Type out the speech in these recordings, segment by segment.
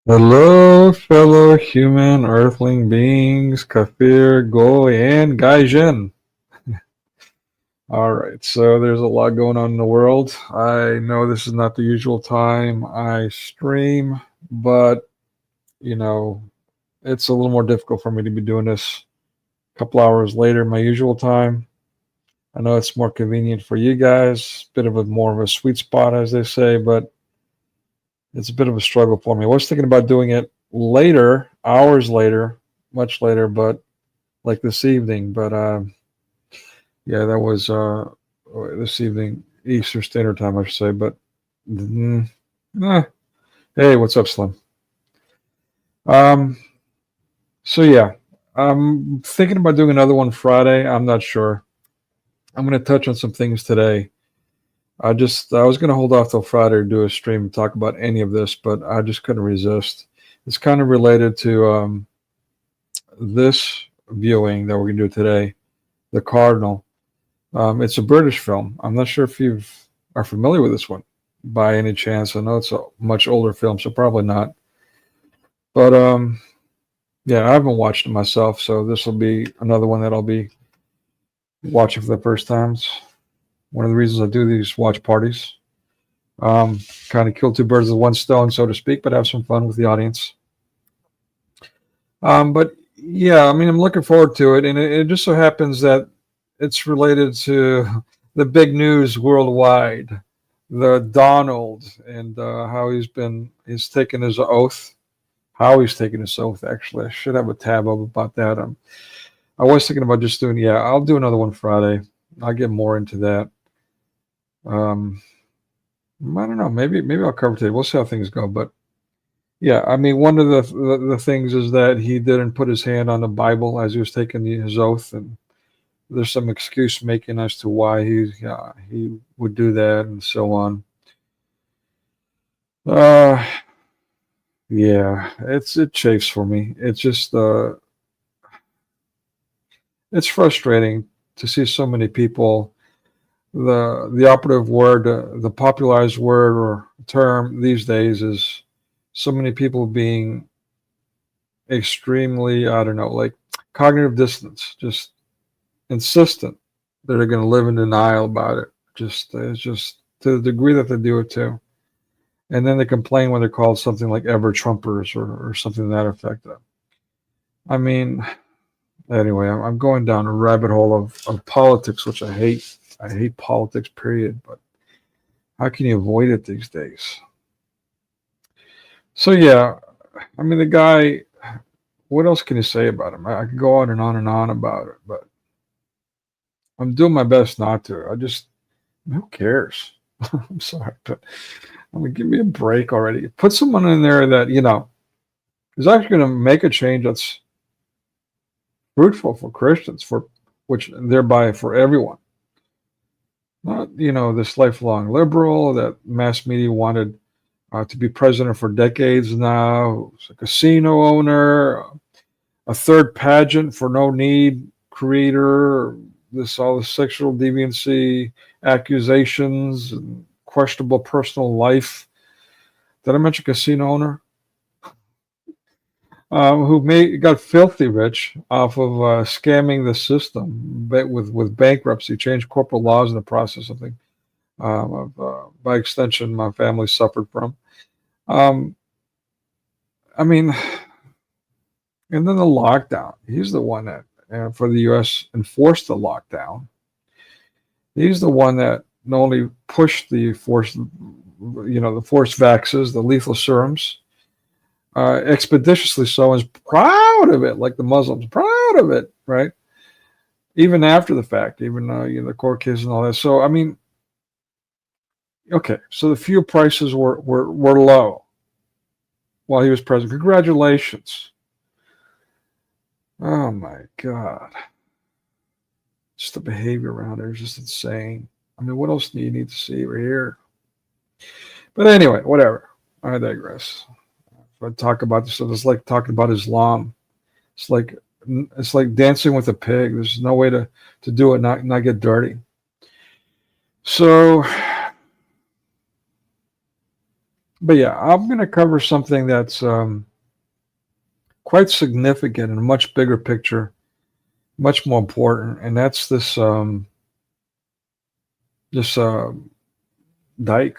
Hello, fellow human earthling beings, Kafir, Goy, and Gaijin. All right, so there's a lot going on in the world. I know this is not the usual time I stream, but, you know, it's a little more difficult for me to be doing this a couple hours later my usual time. I know it's more convenient for you guys, bit of a more of a sweet spot, as they say, but it's a bit of a struggle for me. I was thinking about doing it later, hours later, much later, but like this evening. But yeah, that was this evening, Eastern Standard Time, I should say. But hey, what's up, Slim? So yeah, I'm thinking about doing another one Friday. I'm not sure. I'm going to touch on some things today. I was going to hold off till Friday to do a stream and talk about any of this, but I just couldn't resist. It's kind of related to this viewing that we're going to do today, The Cardinal. It's a British film. I'm not sure if you are familiar with this one by any chance. I know it's a much older film, so probably not. But yeah, I haven't watched it myself, so this will be another one that I'll be watching for the first times. One of the reasons I do these watch parties. Kind of kill two birds with one stone, so to speak, but have some fun with the audience. But yeah, I mean, I'm looking forward to it, and it just so happens that it's related to the big news worldwide, the Donald, and how he's taken his oath. How he's taken his oath, actually. I should have a tab up about that. I was thinking about just doing, yeah, I'll do another one Friday. I'll get more into that. I don't know. Maybe I'll cover today. We'll see how things go. But yeah, I mean, one of the things is that he didn't put his hand on the Bible as he was taking his oath, and there's some excuse making as to why he would do that and so on. Yeah, it chafes for me. It's just it's frustrating to see so many people. The operative word, the popularized word or term these days is so many people being extremely, I don't know, like cognitive dissonance, just insistent that they're going to live in denial about it. It's just to the degree that they do it too. And then they complain when they're called something like ever Trumpers or something to that effect. I mean, anyway, I'm going down a rabbit hole of politics, which I hate. I hate politics, period. But how can you avoid it these days? So yeah, I mean, the guy, what else can you say about him? I could go on and on and on about it, but I'm doing my best not to. Who cares? I'm sorry, but I mean, give me a break already. Put someone in there that, is actually going to make a change that's fruitful for Christians, which thereby for everyone. Not, this lifelong liberal that mass media wanted to be president for decades now, who's a casino owner, a third pageant for no need creator, all the sexual deviancy accusations and questionable personal life. Did I mention casino owner? Who got filthy rich off of scamming the system with bankruptcy, changed corporate laws in the process, something by extension my family suffered from. I mean, And then the lockdown. He's the one that, for the U.S., enforced the lockdown. He's the one that not only pushed the forced, the forced vaxes, the lethal serums, expeditiously so, and is proud of it, like the Muslims, proud of it, right? Even after the fact, even the court cases and all that. So I mean, okay, so the fuel prices were low while he was president. Congratulations. Oh my God. Just the behavior around there is just insane. I mean, what else do you need to see or hear? But anyway, whatever. I digress. If I talk about this, it's like talking about Islam. It's like dancing with a pig. There's no way to do it, not get dirty. So, but yeah, I'm going to cover something that's quite significant in a much bigger picture, much more important, and that's this dyke.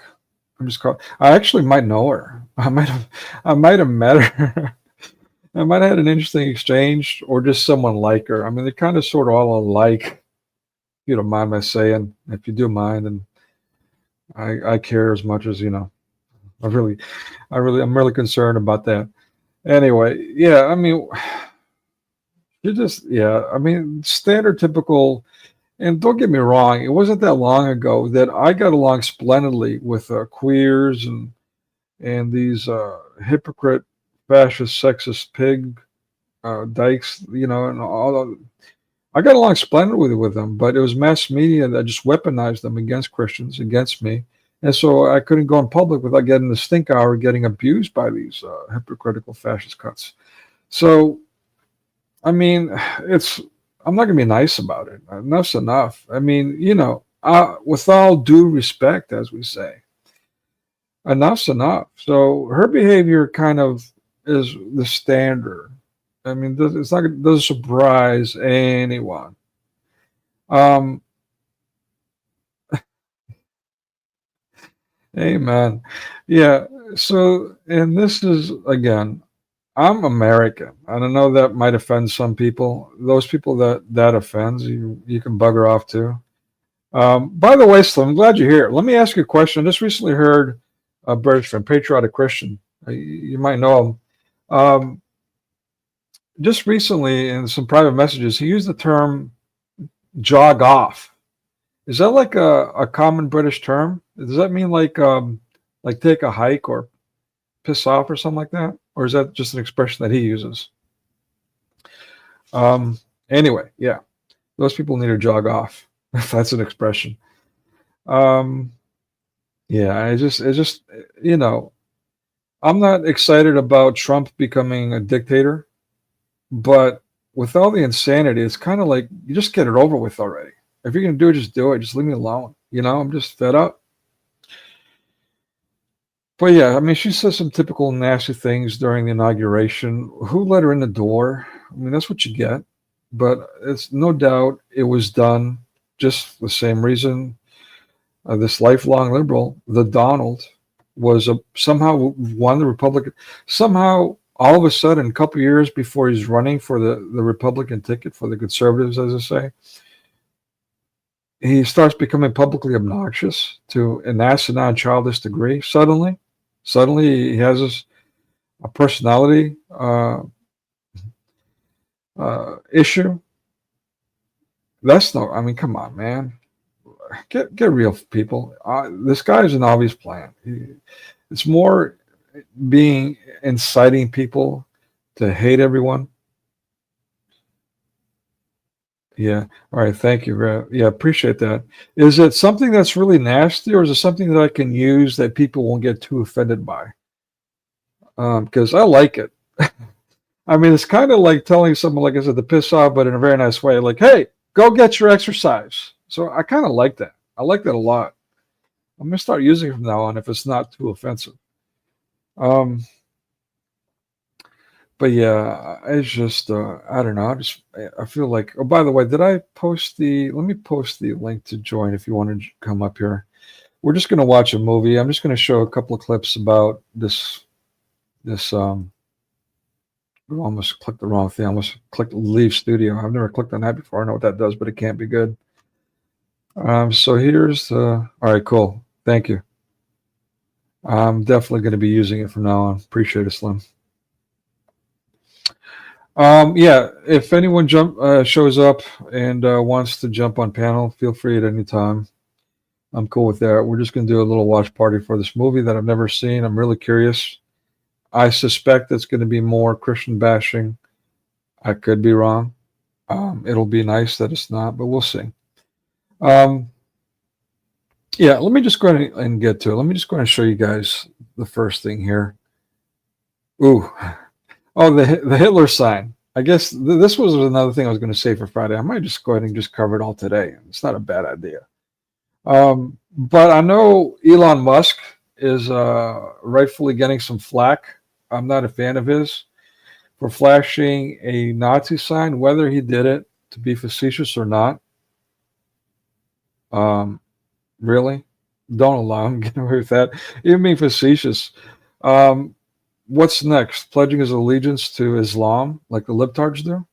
I'm just called. I actually might know her. I might have met her. I might have had an interesting exchange, or just someone like her. I mean, they're kind of sort of all alike. If you don't mind my saying. If you do mind, and I care as much as I'm really concerned about that. Anyway, yeah. I mean, I mean, standard, typical. And don't get me wrong, it wasn't that long ago that I got along splendidly with queers and these hypocrite, fascist, sexist pig dykes, and all. I got along splendidly with them, but it was mass media that just weaponized them against Christians, against me, and so I couldn't go in public without getting the stink hour, getting abused by these hypocritical fascist cuts. So, I mean, I'm not going to be nice about it. Enough's enough. I mean, with all due respect, as we say, enough's enough. So her behavior kind of is the standard. I mean, it doesn't surprise anyone. Amen. Yeah. So, and this is again, I'm American. And I know that might offend some people. Those people that offends, you can bugger off too. By the way, Slim, I'm glad you're here. Let me ask you a question. I just recently heard a British from Patriotic Christian. You might know him. Just recently in some private messages, he used the term jog off. Is that like a common British term? Does that mean like take a hike or piss off or something like that? Or is that just an expression that he uses? Anyway, yeah, those people need to jog off, if that's an expression. Yeah, it's just, I'm not excited about Trump becoming a dictator, but with all the insanity, it's kind of like you just get it over with already. If you're going to do it, just do it. Just leave me alone. I'm just fed up. But yeah, I mean, she says some typical nasty things during the inauguration. Who let her in the door? I mean, that's what you get. But it's no doubt it was done just the same reason this lifelong liberal, the Donald, was somehow won the Republican. Somehow, all of a sudden, a couple of years before he's running for the Republican ticket for the conservatives, as I say, he starts becoming publicly obnoxious to an asinine, childish degree. Suddenly he has a personality issue. That's no. I mean, come on, man. Get real, people. This guy is an obvious plan. It's more being inciting people to hate everyone. Yeah. All right. Thank you. Yeah, appreciate that. Is it something that's really nasty, or is it something that I can use that people won't get too offended by? Because I like it. I mean, it's kind of like telling someone, like I said, to piss off, but in a very nice way. Like, hey, go get your exercise. So I kind of like that. I like that a lot. I'm gonna start using it from now on if it's not too offensive. But yeah, it's just I don't know. I feel like. Oh, by the way, did I post the? Let me post the link to join if you want to come up here. We're just gonna watch a movie. I'm just gonna show a couple of clips about this almost clicked the wrong thing. I almost clicked leave studio. I've never clicked on that before. I know what that does, but it can't be good. So here's all right, cool. Thank you. I'm definitely going to be using it from now on. Appreciate it, Slim. Yeah, if anyone shows up and wants to jump on panel, feel free at any time. I'm cool with that. We're just going to do a little watch party for this movie that I've never seen. I'm really curious. I suspect it's going to be more Christian bashing. I could be wrong. It'll be nice that it's not, but we'll see. Yeah, let me just go ahead and get to it. Let me just go ahead and show you guys the first thing here. Ooh. Oh, the Hitler sign. I guess this was another thing I was going to say for Friday. I might just go ahead and just cover it all today. It's not a bad idea. But I know Elon Musk is rightfully getting some flack. I'm not a fan of his for flashing a Nazi sign, whether he did it to be facetious or not. Really? Don't allow him to get away with that. Even being facetious. What's next? Pledging his allegiance to Islam like the libtards do?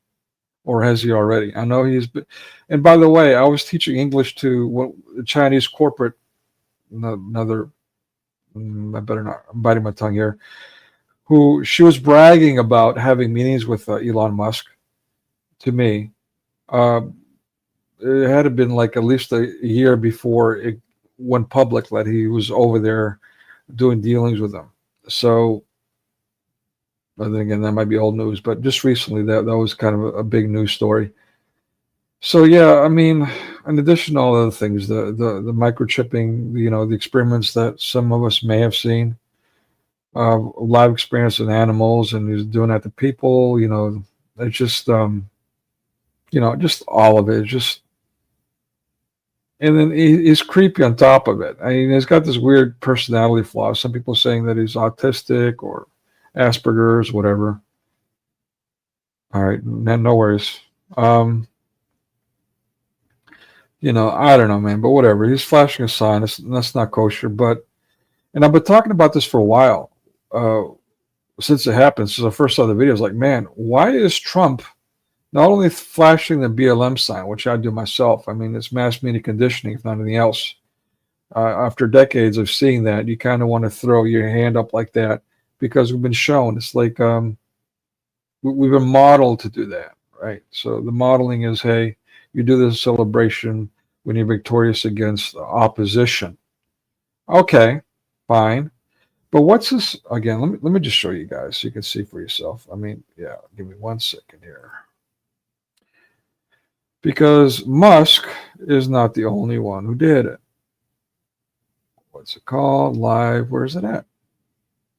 Or has he already? I know he's been. And by the way, I was teaching English to a Chinese corporate, another, I better not, I'm biting my tongue here, who she was bragging about having meetings with Elon Musk to me. It had been like at least a year before it went public that he was over there doing dealings with them. So, but then again, that might be old news, but just recently that was kind of a big news story. So yeah, I mean, in addition to all other things, the microchipping, the experiments that some of us may have seen, live experience in animals, and he's doing that to people, it's just, just all of it. It's just, and then he's creepy on top of it. I mean, he's got this weird personality flaw. Some people saying that he's autistic or Asperger's, whatever. All right, no worries. I don't know, man, but whatever. He's flashing a sign. That's not kosher. And I've been talking about this for a while since it happened. Since I first saw the video, I was like, man, why is Trump not only flashing the BLM sign, which I do myself? I mean, it's mass media conditioning, if not anything else. After decades of seeing that, you kind of want to throw your hand up like that because we've been shown. It's like we've been modeled to do that, right? So the modeling is, hey, you do this celebration when you're victorious against opposition. Okay, fine. But what's this again? Let me just show you guys so you can see for yourself. I mean, yeah, give me 1 second here. Because Musk is not the only one who did it. What's it called? Live. Where's it at?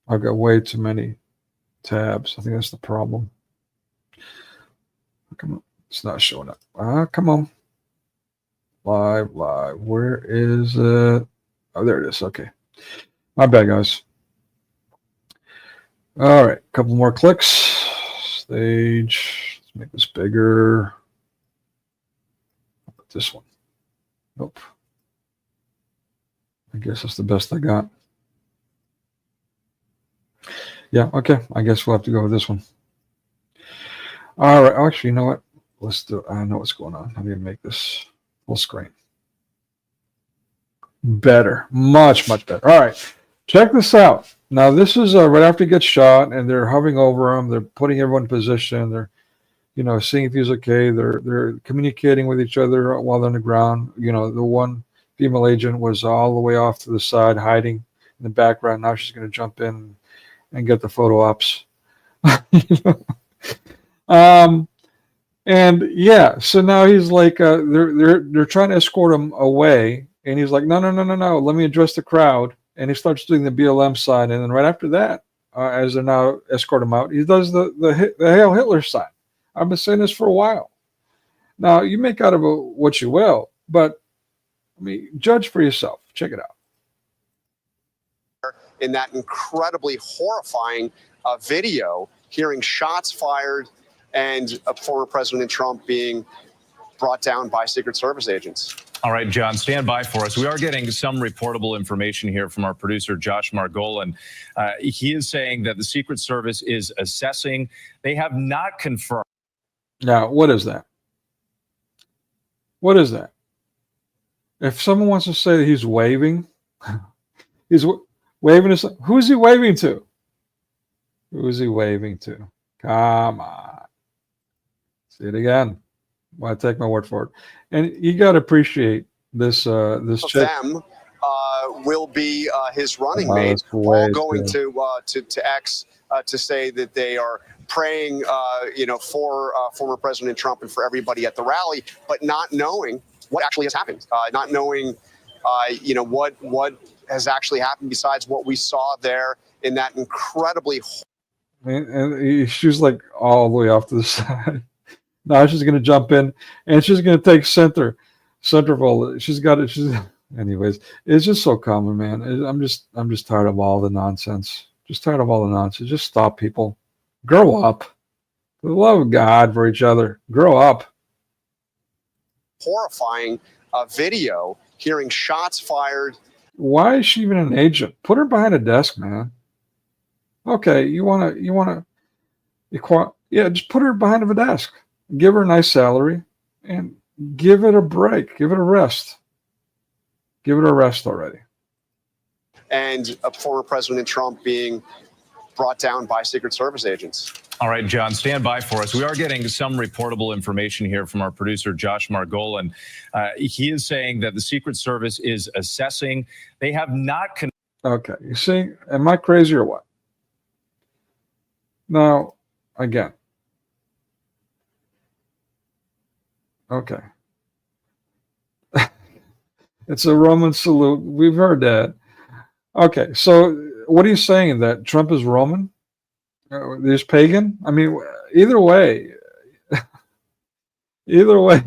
I've got way too many tabs. I think that's the problem. Come on. It's not showing up. Come on. Live. Where is it? Oh, there it is. Okay. My bad, guys. All right. A couple more clicks. Stage. Let's make this bigger. How about this one? Nope. I guess that's the best I got. Yeah, okay. I guess we'll have to go with this one. All right. Actually, you know what? Let's do it. I know what's going on. I'm going to make this full screen. Better. Much better. All right. Check this out. Now, this is right after he gets shot, and they're hovering over him. They're putting everyone in position. They're, seeing if he's okay. They're communicating with each other while they're on the ground. The one female agent was all the way off to the side, hiding in the background. Now she's going to jump in and get the photo ops. And yeah, so now he's like, they're trying to escort him away, and he's like, no, let me address the crowd. And he starts doing the BLM sign, and then right after that, as they're now escort him out, he does the Hail Hitler sign. I've been saying this for a while. Now you make out of it what you will, but I mean, judge for yourself. Check it out. In that incredibly horrifying video, hearing shots fired and former President Trump being brought down by Secret Service agents. All right, John, stand by for us. We are getting some reportable information here from our producer, Josh Margolin. He is saying that the Secret Service is assessing. They have not confirmed. Now, what is that? What is that? If someone wants to say that he's waving, he's waving to, who is he waving to? Who is he waving to? Come on. See it again. Well, I take my word for it. And you got to appreciate this this chick. Them will be his running Oh, mate, that's way all going too- to X to say that they are praying, for former President Trump and for everybody at the rally, but not knowing what actually has happened, not knowing, what has actually happened besides what we saw there in that incredibly. And she's like all the way off to the side. Now she's going to jump in and she's going to take centerfold. She's got it. Anyways, it's just so common, man. I'm just tired of all the nonsense. Just tired of all the nonsense. Just stop, people. Grow up. For the love of God, for each other. Grow up. Horrifying video, hearing shots fired. Why is she even an agent? Put her behind a desk, man. Okay, you wanna, yeah, just put her behind a desk. Give her a nice salary and give it a break. Give it a rest. Give it a rest already. And former President Trump being brought down by Secret Service agents. All right, John, stand by for us. We are getting some reportable information here from our producer, Josh Margolin. He is saying that the Secret Service is assessing. They have not. Okay, you see, am I crazy or what? Now, again. Okay. It's a Roman salute. We've heard that. Okay, so what are you saying? That Trump is Roman? There's pagan? I mean, either way. Either way.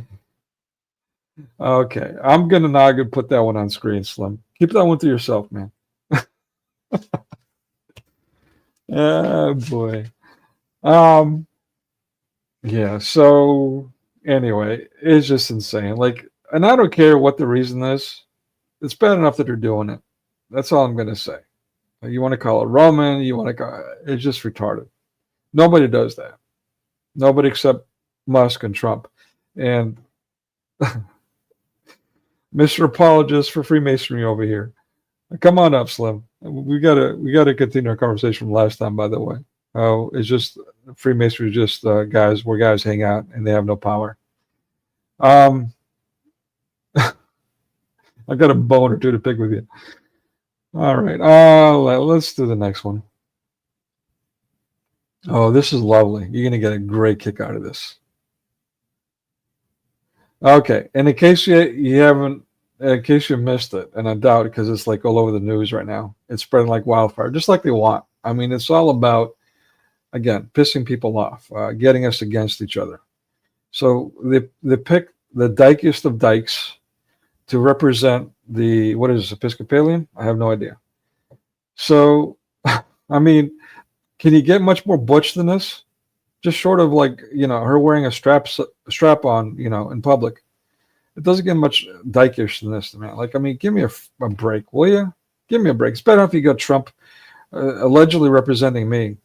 Okay, I'm going to not gonna put that one on screen, Slim. Keep that one to yourself, man. Oh, boy. Yeah, so anyway, it's just insane. Like, and I don't care what the reason is. It's bad enough that they're doing it. That's all I'm going to say. You want to call it Roman, you want to call it's just retarded. Nobody does that. Nobody except Musk and Trump. And Mr. Apologist for Freemasonry over here. Come on up, Slim. We gotta continue our conversation from last time, by the way. Oh, it's just Freemasonry is just guys where guys hang out and they have no power. I've got a bone or two to pick with you. All right. Let's do the next one. Oh, this is lovely. You're gonna get a great kick out of this. Okay, and in case you missed it, and I doubt it because it's like all over the news right now. It's spreading like wildfire, just like they want. I mean, it's all about, again, pissing people off, getting us against each other. So they pick the dykest of dykes to represent the, what is this, Episcopalian? I have no idea. So, I mean, can you get much more butch than this? Just short of like, her wearing a strap on, in public. It doesn't get much dykish than this, man. Like, I mean, give me a break, will you? Give me a break. It's better if you got Trump allegedly representing me.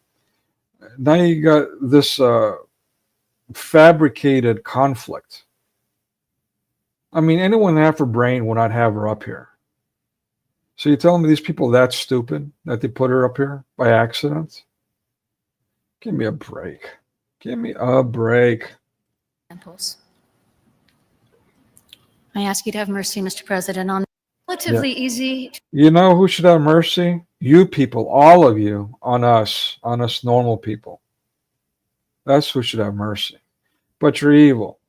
Now you got this fabricated conflict. I mean, anyone half a brain would not have her up here. So you're telling me these people are that stupid that they put her up here by accident? Give me a break. Give me a break. Examples. I ask you to have mercy, Mr. President, on relatively easy. You know who should have mercy? You people, all of you, on us normal people. That's who should have mercy. But you're evil.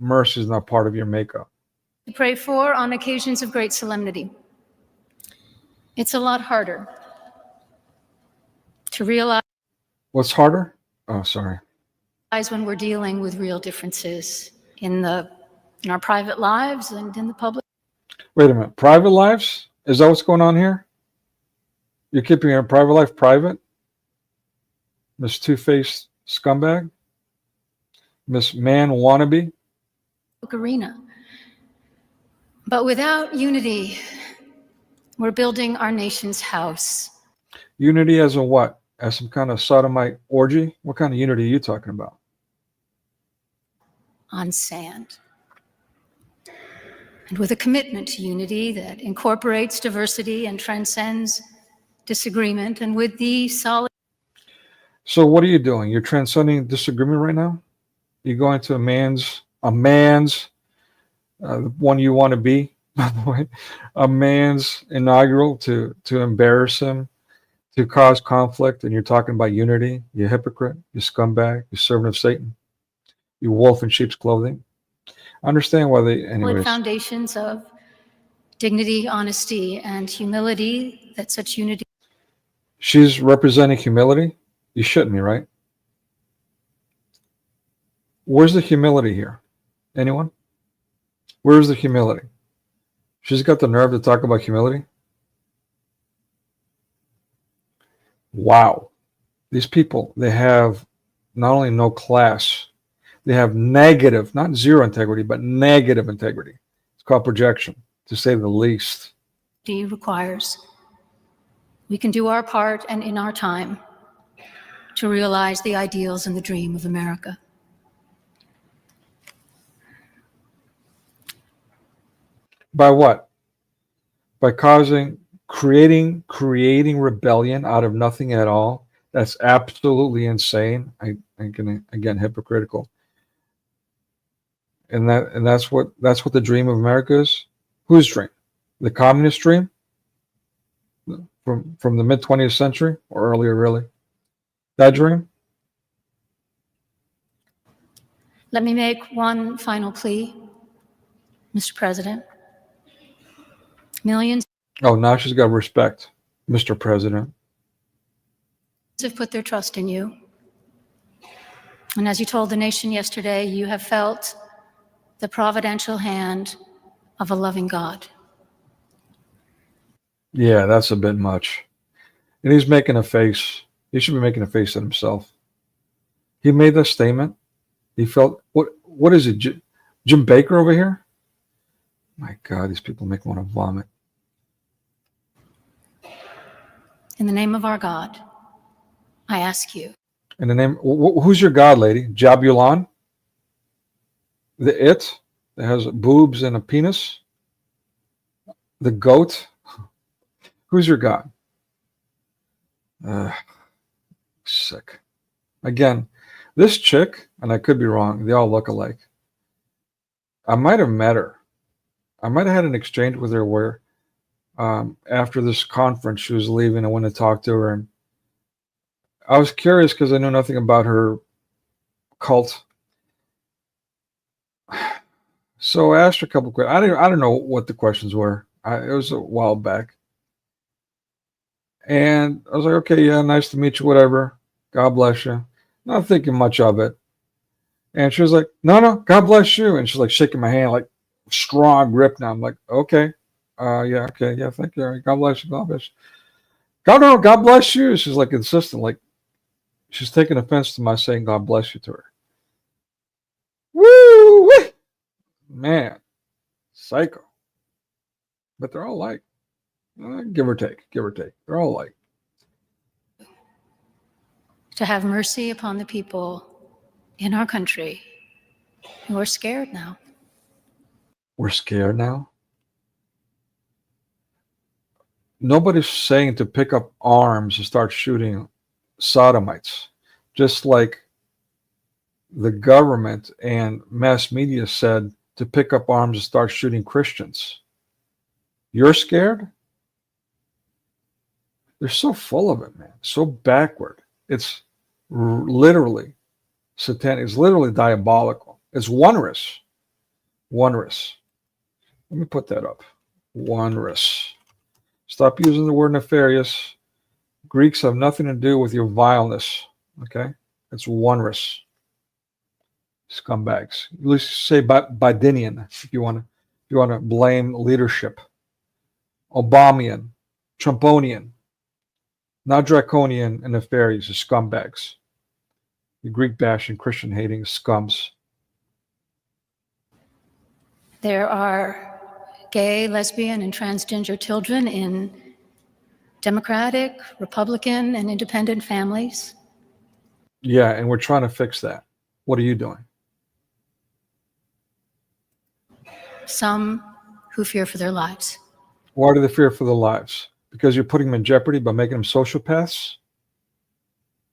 Mercy is not part of your makeup. To pray for on occasions of great solemnity. It's a lot harder to realize What's harder? Oh, sorry. when we're dealing with real differences in our private lives and in the public. Wait a minute. Private lives? Is that what's going on here? You're keeping your private life private? Miss Two-Faced scumbag? Miss Man Wannabe? Arena. But without unity, we're building our nation's house. Unity as a what? As some kind of sodomite orgy? What kind of unity are you talking about? On sand. And with a commitment to unity that incorporates diversity and transcends disagreement, and with the solid. So what are you doing? You're transcending disagreement right now? You're going to a man's the one you want to be, by the way, a man's inaugural to embarrass him, to cause conflict, and you're talking about unity? You hypocrite, you scumbag, you servant of Satan, you wolf in sheep's clothing. I understand why they, anyways. Foundations of dignity, honesty, and humility, that such unity. She's representing humility? You shouldn't be, right? Where's the humility here? Anyone? Where's the humility? She's got the nerve to talk about humility? Wow. These people, they have not only no class, they have negative, not zero integrity, but negative integrity. It's called projection, to say the least. Requires. We can do our part and in our time to realize the ideals and the dream of America. By what? By creating rebellion out of nothing at all. That's absolutely insane. Again, hypocritical. And that's what the dream of America is. Whose dream? The communist dream? From the mid 20th century or earlier, really? That dream? Let me make one final plea, Mr. President. Millions. Oh, now she's got respect, Mr. President. Have put their trust in you. And as you told the nation yesterday, you have felt the providential hand of a loving God. Yeah, that's a bit much. And he's making a face. He should be making a face at himself. He made that statement. He felt, what is it, Jim Baker over here? My God, these people make me want to vomit. In the name of our God, I ask you. In the name, who's your God, lady? Giuliano? The it that has boobs and a penis? The goat? Who's your God? Sick. Again, this chick, and I could be wrong, they all look alike. I might have met her. I might have had an exchange with her where after this conference she was leaving, I went to talk to her, and I was curious because I knew nothing about her cult. So I asked her a couple of questions. I don't know what the questions were. It was a while back. And I was like, okay, yeah, nice to meet you, whatever. God bless you. Not thinking much of it. And she was like, no, God bless you. And she's like shaking my hand, like strong grip now. I'm like, okay. Yeah, thank you. God bless you. God bless you. God bless you. She's like insistent, like she's taking offense to my saying God bless you to her. Woo! Man, psycho. But they're all like, give or take. They're all like. To have mercy upon the people in our country who are scared now. We're scared now? Nobody's saying to pick up arms and start shooting sodomites, just like the government and mass media said to pick up arms and start shooting Christians. You're scared? They're so full of it, man. So backward. It's literally satanic. It's literally diabolical. It's wondrous. Wondrous. Let me put that up. Wondrous. Stop using the word nefarious. Greeks have nothing to do with your vileness. Okay? It's wondrous. Scumbags. At least say Bidenian if you want to blame leadership. Obamian. Trumponian. Not draconian and nefarious, scumbags. You Greek bashing, Christian hating scums. There are gay, lesbian, and transgender children in Democratic, Republican, and independent families. Yeah, and we're trying to fix that. What are you doing? Some who fear for their lives. Why do they fear for their lives? Because you're putting them in jeopardy by making them sociopaths?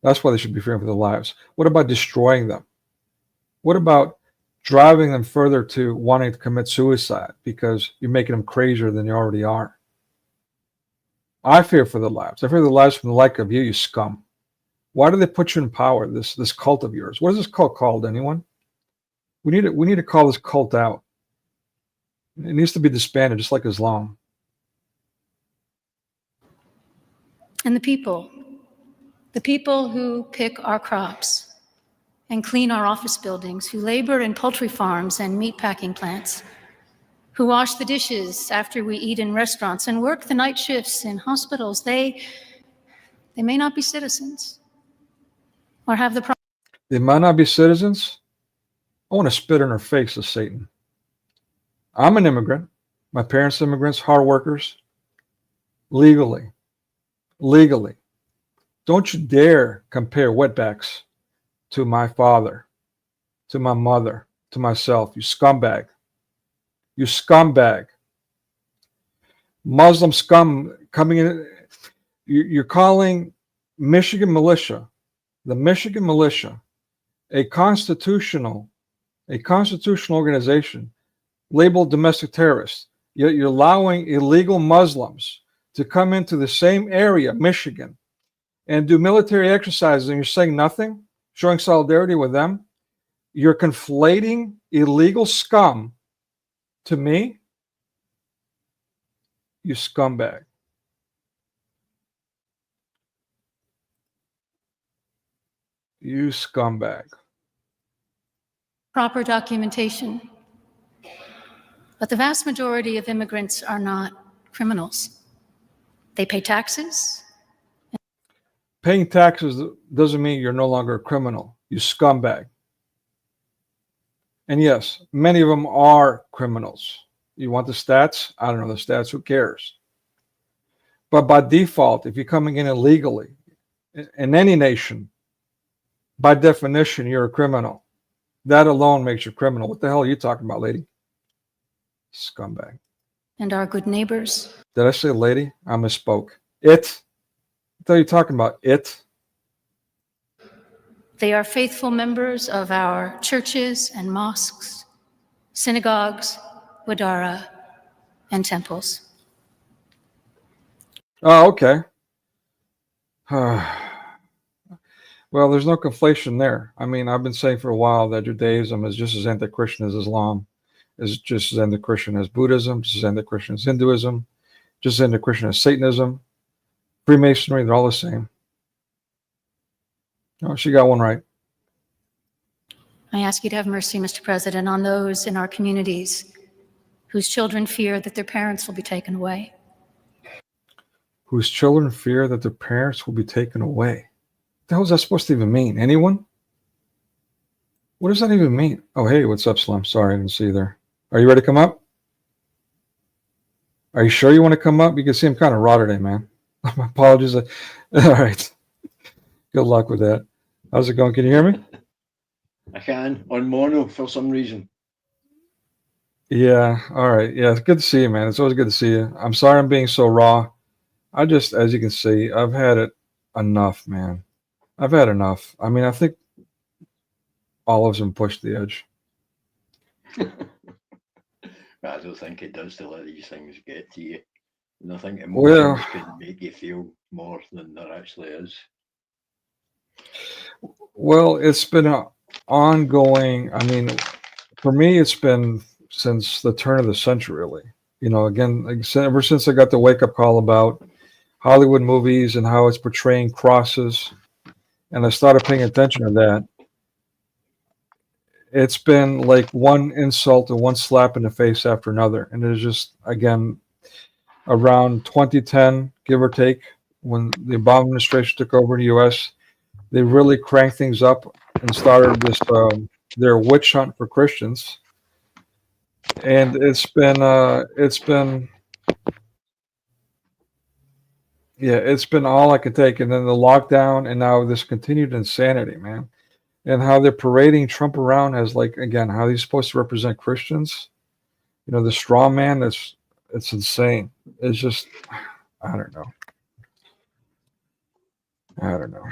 That's why they should be fearing for their lives. What about destroying them? What about driving them further to wanting to commit suicide because you're making them crazier than they already are? I fear for their lives. I fear their lives from the like of you, you scum. Why do they put you in power, this cult of yours? What is this cult called, anyone? We need to call this cult out. It needs to be disbanded, just like Islam. And the people who pick our crops and clean our office buildings, who labor in poultry farms and meat packing plants, who wash the dishes after we eat in restaurants and work the night shifts in hospitals, they may not be citizens or have the They might not be citizens. I want to spit in her face as Satan. I'm an immigrant. My parents are immigrants, hard workers. Legally. Don't you dare compare wetbacks to my father, to my mother, to myself. You scumbag. You scumbag. Muslim scum coming in. You're calling Michigan militia, the Michigan militia, a constitutional organization labeled domestic terrorists. Yet you're allowing illegal Muslims to come into the same area, Michigan, and do military exercises, and you're saying nothing, showing solidarity with them. You're conflating illegal scum to me. You scumbag. You scumbag. proper documentation. But the vast majority of immigrants are not criminals. They pay taxes. Paying taxes doesn't mean you're no longer a criminal. You scumbag. And yes, many of them are criminals. You want the stats? I don't know the stats. Who cares? But by default, if you're coming in illegally in any nation, by definition, you're a criminal. That alone makes you a criminal. What the hell are you talking about, lady? Scumbag. And our good neighbors. Did I say lady? I misspoke. It. What are you talking about? It. They are faithful members of our churches and mosques, synagogues, wadara, and temples. Oh, okay. Well, there's no conflation there. I mean, I've been saying for a while that Judaism is just as anti-Christian as Islam, is just as anti-Christian as Buddhism, just as anti-Christian as Hinduism, just as anti-Christian as Satanism, Freemasonry, they're all the same. Oh, she got one right. I ask you to have mercy, Mr. President, on those in our communities whose children fear that their parents will be taken away. Whose children fear that their parents will be taken away. What the hell is that supposed to even mean? Anyone? What does that even mean? Oh, hey, what's up, Slim? Sorry, I didn't see you there. Are you ready to come up? Are you sure you want to come up? You can see I'm kind of raw today, man. My apologies. All right. Good luck with that. How's it going? Can you hear me? I can, on mono for some reason. Yeah. All right. Yeah. It's good to see you, man. It's always good to see you. I'm sorry I'm being so raw. I just, as you can see, I've had it enough, man. I've had enough. I mean, I think all of them pushed the edge. I don't think it does to let these things get to you. And I think Well, emotions can make you feel more than there actually is. well, it's been an ongoing, I mean, for me, it's been since the turn of the century, really. You know, again, like, ever since I got the wake-up call about Hollywood movies and how it's portraying crosses, and I started paying attention to that, it's been like one insult and one slap in the face after another. And it's just, again, around 2010, give or take, when the Obama administration took over in the U.S., they really cranked things up and started this their witch hunt for Christians. and it's been yeah, it's been all I could take. And then the lockdown, and now this continued insanity, man. And how they're parading Trump around as, like, again, how he's supposed to represent Christians. You know, the straw man. It's insane. It's just, I don't know. I don't know.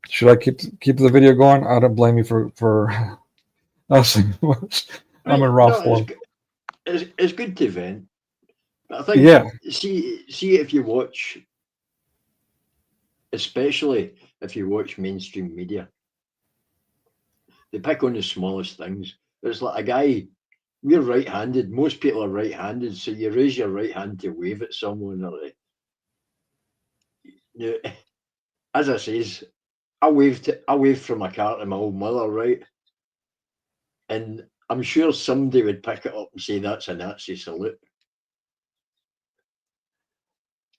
Should I keep the video going? I don't blame you for not saying much. I'm in raw No, form. it's good to vent. I think, Yeah, see if you watch, especially if you watch mainstream media, they pick on the smallest things. There's like a guy, we're right-handed. Most people are right-handed, so you raise your right hand to wave at someone. Or as I says, I waved from my car to my old mother, right? And I'm sure somebody would pick it up and say that's a Nazi salute.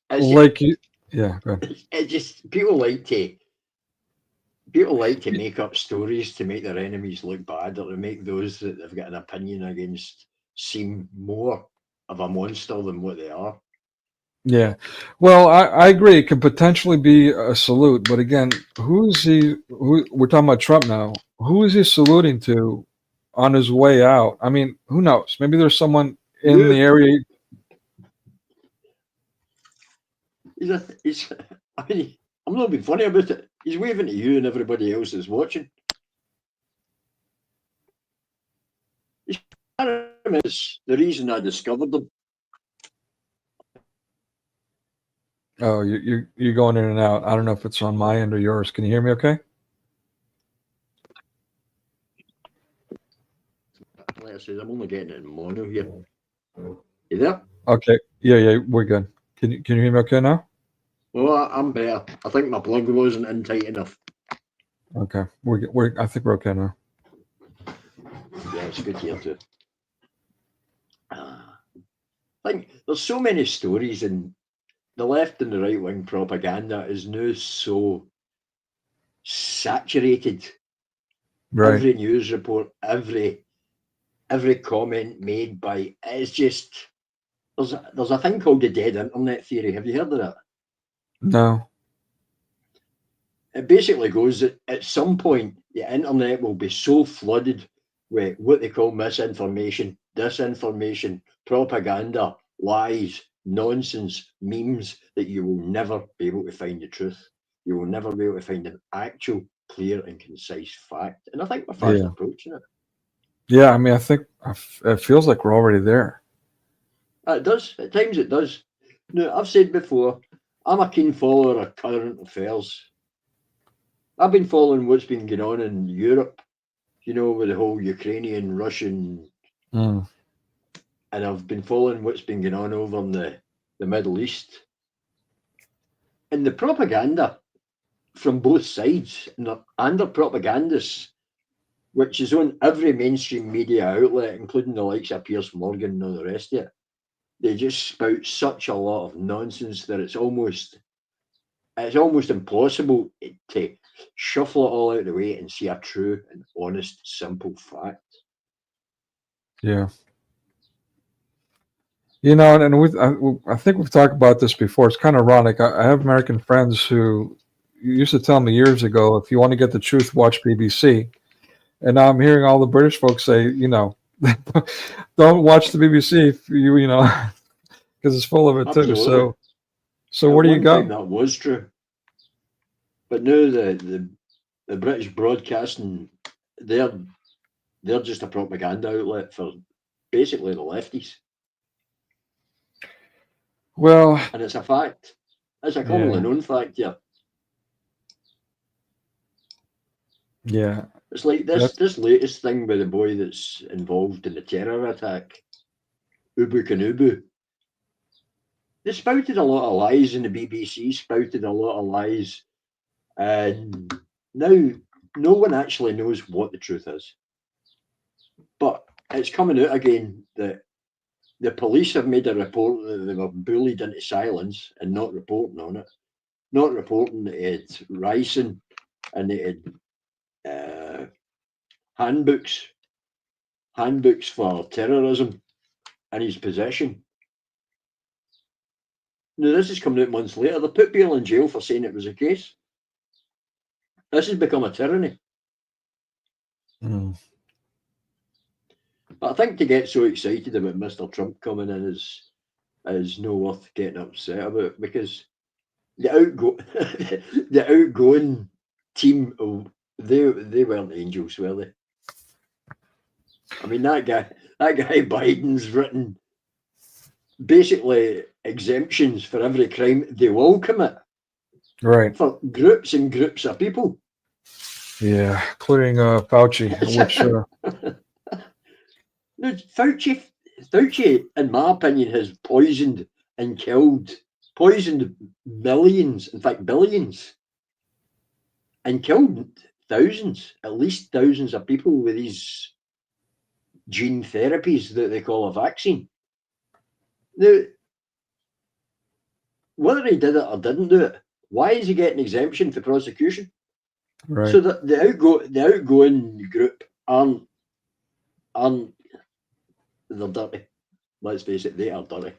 like you. Yeah, go ahead. It just people like to make up stories to make their enemies look bad, or to make those that they've got an opinion against seem more of a monster than what they are. Yeah. Well, I agree. It could potentially be a salute, but again, who is he? Who we're talking about Trump now? Who is he saluting to on his way out? I mean, who knows? Maybe there's someone in the area. I mean, I'm not being funny about it. He's waving to you and everybody else is watching. Is the reason I discovered them. Oh, you're going in and out. I don't know if it's on my end or yours. Can you hear me? Okay. Like I said, I'm only getting it in mono here. You there? Okay. Yeah, we're good. Can you hear me okay now? Well, I'm better. I think my plug wasn't in tight enough. Okay. I think we're okay now. Yeah, it's good here too. I think there's so many stories, and the left and the right wing propaganda is now so saturated. Right. Every news report, every comment made by, it's just there's a thing called the dead internet theory. Have you heard of that? No. It basically goes that at some point the internet will be so flooded with what they call misinformation, disinformation, propaganda, lies, nonsense, memes, that you will never be able to find the truth. You will never be able to find an actual, clear and concise fact. And I think we're fast approaching it. Yeah, I mean, I think it feels like we're already there. It does. At times it does. Now, I've said before, I'm a keen follower of current affairs. I've been following what's been going on in Europe, you know, with the whole Ukrainian, Russian, and I've been following what's been going on over in the Middle East. And the propaganda from both sides, and the propagandists, which is on every mainstream media outlet, including the likes of Piers Morgan and all the rest of it, they just spout such a lot of nonsense that it's almost impossible to shuffle it all out of the way and see a true and honest, simple fact. Yeah. You know, and I think we've talked about this before. It's kind of ironic. I have American friends who used to tell me years ago, if you want to get the truth, watch BBC. And now I'm hearing all the British folks say, you know, don't watch the BBC if you know, because it's full of it too. Absolutely. So where do you go? That was true, but now the British broadcasting, they're just a propaganda outlet for basically the lefties. Well, and it's a fact. It's a commonly known fact here. Yeah. It's like this latest thing with the boy that's involved in the terror attack, Ubu Kanubu. They spouted a lot of lies, and the BBC spouted a lot of lies, and now no one actually knows what the truth is. But it's coming out again that the police have made a report that they were bullied into silence and not reporting on it, not reporting that it's ricin and it had handbooks handbooks for terrorism in his possession. Now, this is coming out months later. They put people in jail for saying it was a case. This has become a tyranny. Mm. But I think to get so excited about Mr. Trump coming in is no worth getting upset about, because the outgoing team, they weren't angels, were they? I mean, that guy Biden's written basically exemptions for every crime they will commit. Right. For groups and groups of people. Yeah, including Fauci, which No, Fauci, in my opinion, has poisoned millions, in fact billions, and killed thousands, at least thousands of people with these gene therapies that they call a vaccine. Now, whether he did it or didn't do it, why is he getting exemption for prosecution? right. So that the outgoing group aren't they're dirty. Let's face it, they are dirty.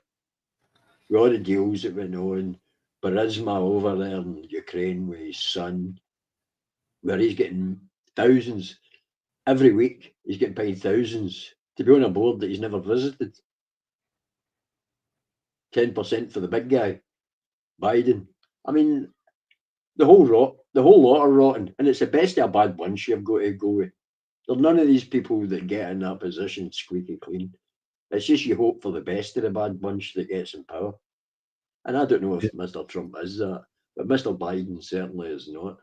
With all the deals that went on, Burisma over there in Ukraine with his son, where he's getting thousands every week. He's getting paid thousands to be on a board that he's never visited. 10% for the big guy, Biden. I mean, the whole lot are rotten, and it's the best of a bad bunch you've got to go with. There's none of these people that get in that position squeaky clean. It's just you hope for the best of the bad bunch that gets in power. And I don't know if Mr. Trump is that, but Mr. Biden certainly is not.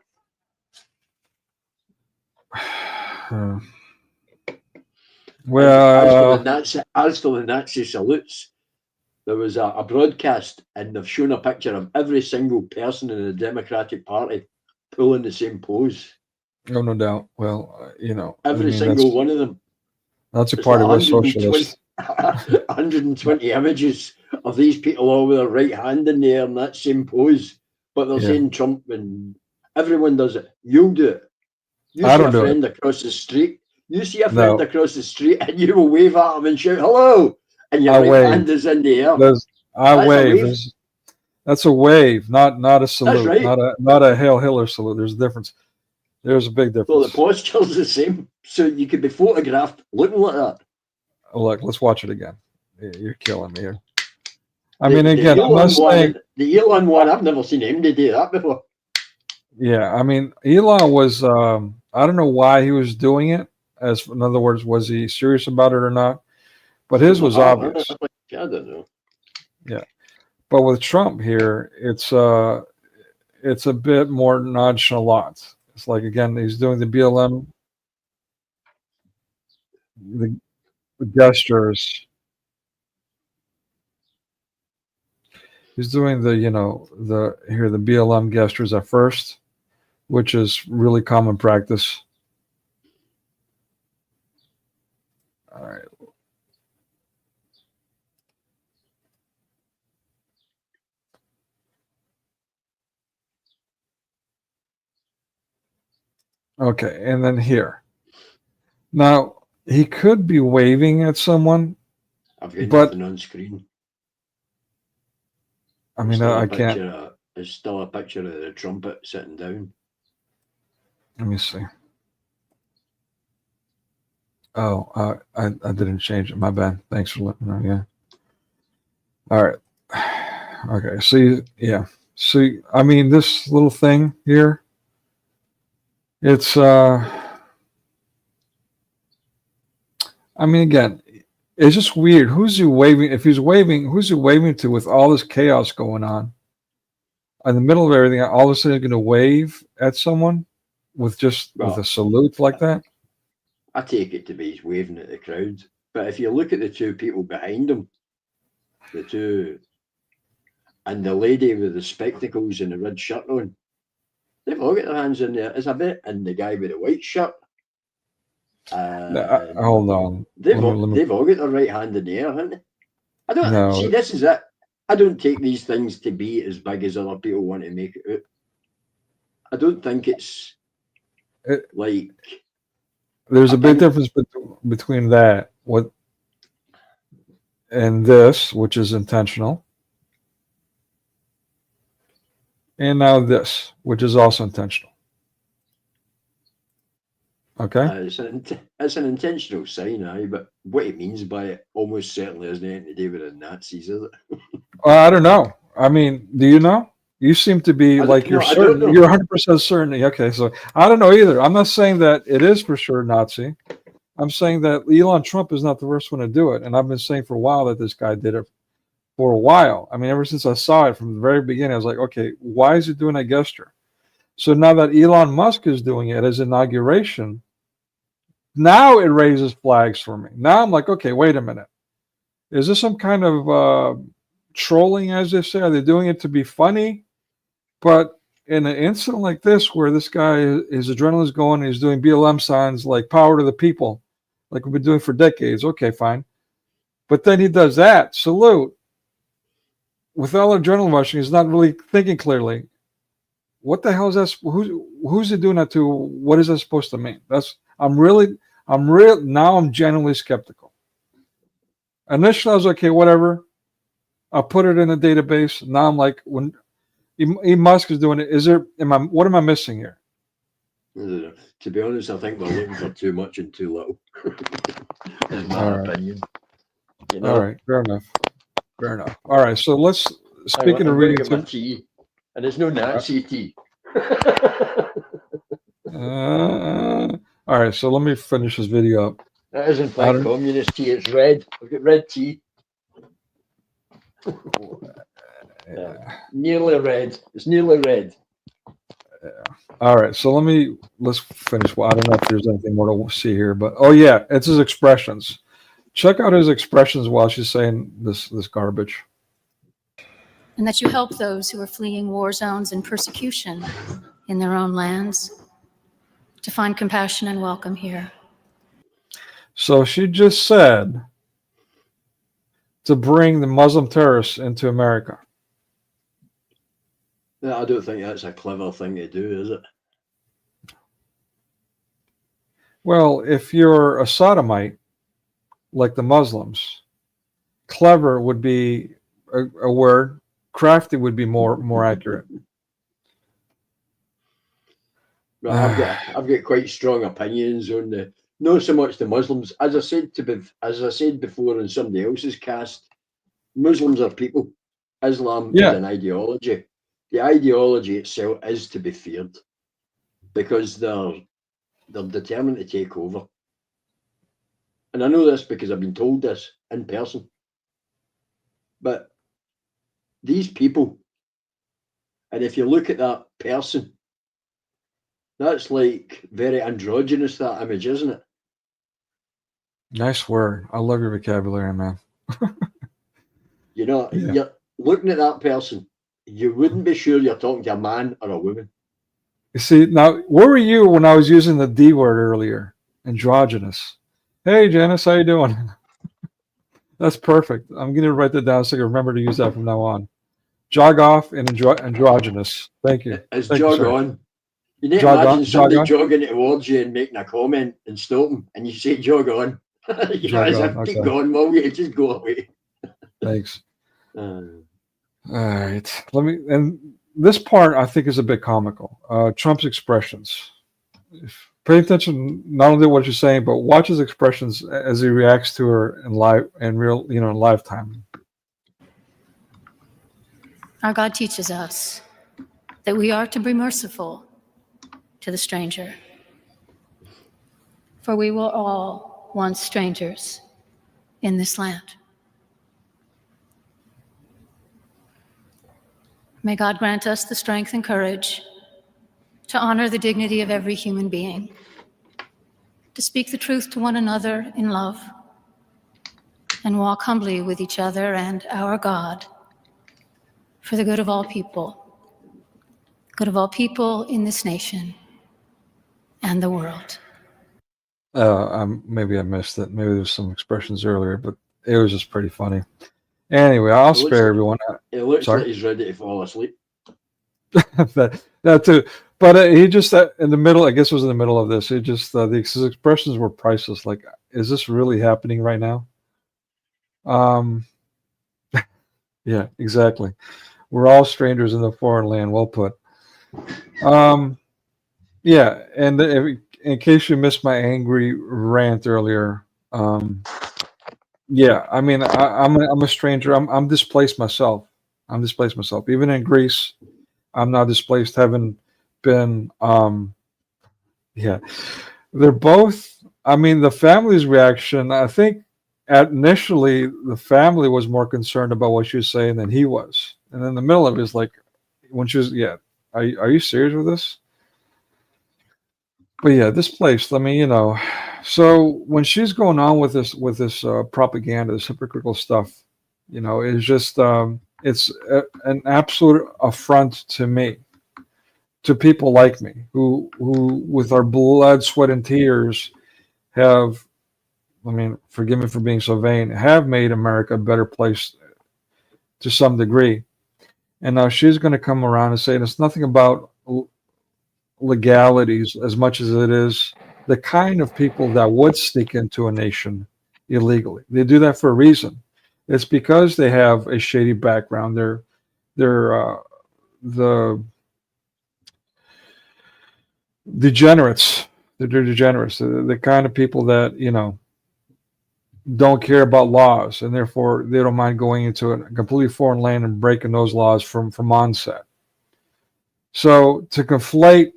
Well, as for the Nazi salutes, there was a broadcast, and they've shown a picture of every single person in the Democratic Party pulling the same pose. no doubt. Well, you know, Every single one of them. That's a It's party like with socialists. 120 images of these people all with their right hand in the air in that same pose. But they're saying Trump, and everyone does it. You'll do it. You I see don't a do friend it. across the street. You see a friend across the street, and you will wave at him and shout hello, and your right hand is in the air. I wave. That's a wave, not a salute. That's right. Not a Hail Hitler salute. There's a difference. There's a big difference. Well, the posture's the same, so you could be photographed looking like that. Look, let's watch it again. You're killing me here. I mean, again, I'm not saying the Elon one. I've never seen anybody do that before. Yeah, I mean, Elon was. I don't know why he was doing it. As in other words, was he serious about it or not? But his was obvious. I don't know. Yeah, but with Trump here, it's a bit more nonchalant. It's like, again, he's doing the BLM, the gestures. He's doing the the BLM gestures at first, which is really common practice. All right. Okay, and then here. Now, he could be waving at someone. I've got nothing on screen. I mean, I can't. There's still a picture of the trumpet sitting down. Let me see. Oh, I didn't change it. My bad. Thanks for letting me know. Yeah. All right. Okay. See, yeah. See, I mean, this little thing here. It's. I mean, again, it's just weird. Who's he waving? If he's waving, who's he waving to with all this chaos going on? In the middle of everything, all of a sudden, he's going to wave at someone with a salute like that. I take it to be he's waving at the crowd. But if you look at the two people behind him, the two, and the lady with the spectacles and the red shirt on, they've all got their hands in there. It's a bit, and the guy with the white shirt. Hold on. They've all got their right hand in the air, haven't they? I don't see. This is it. I don't take these things to be as big as other people want to make it out. I don't think it's like. There's a big difference between that and this, which is intentional, and now this, which is also intentional. Okay? It's an intentional sign, but what he means by it almost certainly isn't anything to do with the Nazis, is it? I don't know. I mean, do you know? You seem to be like you're certain. You're 100% certain. Okay, so I don't know either. I'm not saying that it is for sure Nazi. I'm saying that Elon Trump is not the first one to do it, and I've been saying for a while that this guy did it for a while. I mean, ever since I saw it from the very beginning, I was like, okay, why is he doing that gesture? So now that Elon Musk is doing it as inauguration, now it raises flags for me. Now I'm like, okay, wait a minute. Is this some kind of trolling, as they say? Are they doing it to be funny? But in an incident like this, where this guy, his adrenaline's going, he's doing BLM signs like power to the people, like we've been doing for decades. Okay, fine. But then he does that, salute. With all adrenaline rushing, he's not really thinking clearly. What the hell is that? Who's he doing that to? What is that supposed to mean? I'm genuinely skeptical. Initially, I was okay, whatever. I'll put it in a database. Now I'm like, when Elon Musk is doing it, what am I missing here? To be honest, I think we're looking for too much and too little. In my opinion. You know? All right, fair enough. All right, so let's, speaking of reading some tea, and there's no Nazi tea. All right, so let me finish this video up. That isn't like communist tea, it's red. I've got red tea. Nearly red. It's nearly red. All right, so let's finish. Well, I don't know if there's anything more to see here, but oh yeah, it's his expressions. Check out his expressions while she's saying this garbage. And that you help those who are fleeing war zones and persecution in their own lands to find compassion and welcome here. So she just said to bring the Muslim terrorists into America. I don't think that's a clever thing to do, is it? Well, if you're a sodomite, like the Muslims, clever would be a word. Crafty would be more accurate. I've got quite strong opinions on not so much the Muslims. As I said before in somebody else's cast, Muslims are people. Islam is an ideology. The ideology itself is to be feared because they're determined to take over. And I know this because I've been told this in person. But these people, and if you look at that person, that's like very androgynous, that image, isn't it? Nice word. I love your vocabulary, man. You know, you're looking at that person, you wouldn't be sure you're talking to a man or a woman. You see, now, where were you when I was using the D word earlier? Androgynous. Hey, Janice, how you doing? That's perfect. I'm going to write that down so I can remember to use that from now on. Jog off and androgynous. Thank you. It's jog on. You need to imagine somebody jogging towards you and making a comment and stop them, and you say jog on. You guys keep going, will you? Just go away. Thanks. All right. And this part I think is a bit comical. Trump's expressions. Pay attention not only to what you're saying, but watch his expressions as he reacts to her in live time. Our God teaches us that we are to be merciful to the stranger, for we were all once strangers in this land. May God grant us the strength and courage to honor the dignity of every human being, to speak the truth to one another in love, and walk humbly with each other and our God for the good of all people in this nation and the world. Maybe I missed it. Maybe there's some expressions earlier, but it was just pretty funny. Anyway, I'll spare everyone. It looks like he's ready to fall asleep. that too. But he just in the middle, I guess it was in the middle of this. It just his expressions were priceless. Like, is this really happening right now? Yeah, exactly. We're all strangers in the foreign land. Well put. Yeah, and in case you missed my angry rant earlier, yeah, I mean, I'm a stranger. I'm displaced myself. I'm displaced myself. Even in Greece, I'm now displaced. Haven't been. Yeah, they're both. I mean, the family's reaction. I think initially the family was more concerned about what she was saying than he was, and in the middle of it is like when she was, yeah, are you serious with this? But yeah, this place. I mean, so when she's going on with this propaganda, this hypocritical stuff, it's just it's an absolute affront to me, to people like me, who with our blood, sweat, and tears have. I mean, forgive me for being so vain. Have made America a better place to some degree, and now she's going to come around and say it's nothing about legalities as much as it is the kind of people that would sneak into a nation illegally. They do that for a reason. It's because they have a shady background. They're the degenerates. They're degenerates. They're the kind of people that don't care about laws, and therefore they don't mind going into a completely foreign land and breaking those laws from onset. So to conflate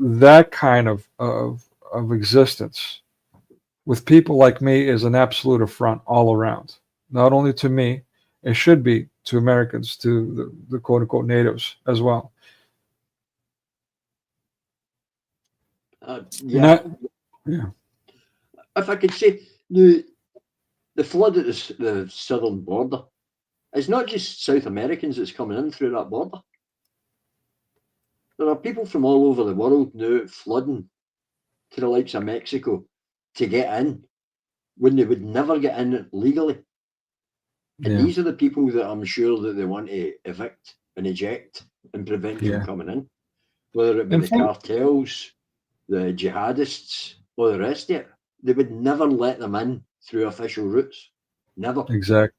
that kind of existence with people like me is an absolute affront all around. Not only to me, it should be to Americans, to the quote unquote natives as well. Yeah. Yeah. If I could say, the flood at the southern border, it's not just South Americans that's coming in through that border. There are people from all over the world now flooding to the likes of Mexico to get in when they would never get in legally. And these are the people that I'm sure that they want to evict and eject and prevent from coming in, whether it be the cartels, the jihadists, or the rest of it. They would never let them in through official routes. Never. Exactly.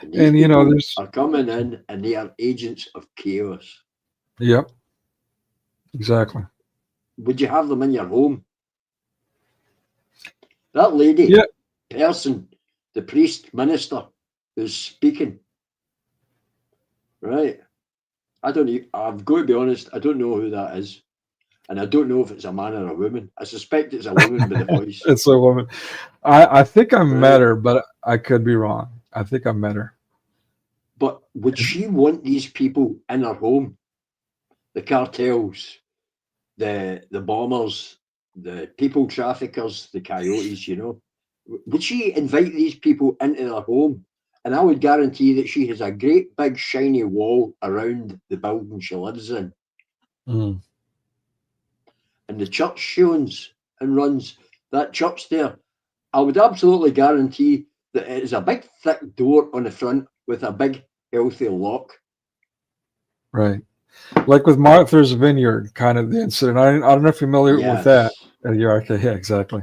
And these And people there's are coming in and they are agents of chaos. Yep. Exactly. Would you have them in your home? That lady, person, the priest, minister who's speaking, right? I've got to be honest, I don't know who that is. And I don't know if it's a man or a woman. I suspect it's a woman by the voice. It's a woman. I think I met her, but I could be wrong. I think I met her. But would she want these people in her home? The cartels, the bombers, the people traffickers, the coyotes, Would she invite these people into her home? And I would guarantee that she has a great big shiny wall around the building she lives in. Mm. And the church she owns and runs, that church there, I would absolutely guarantee that it is a big thick door on the front with a big healthy lock. Right. Like with Martha's Vineyard, kind of the incident. I don't know if you're familiar with that. You're okay. Yeah, exactly.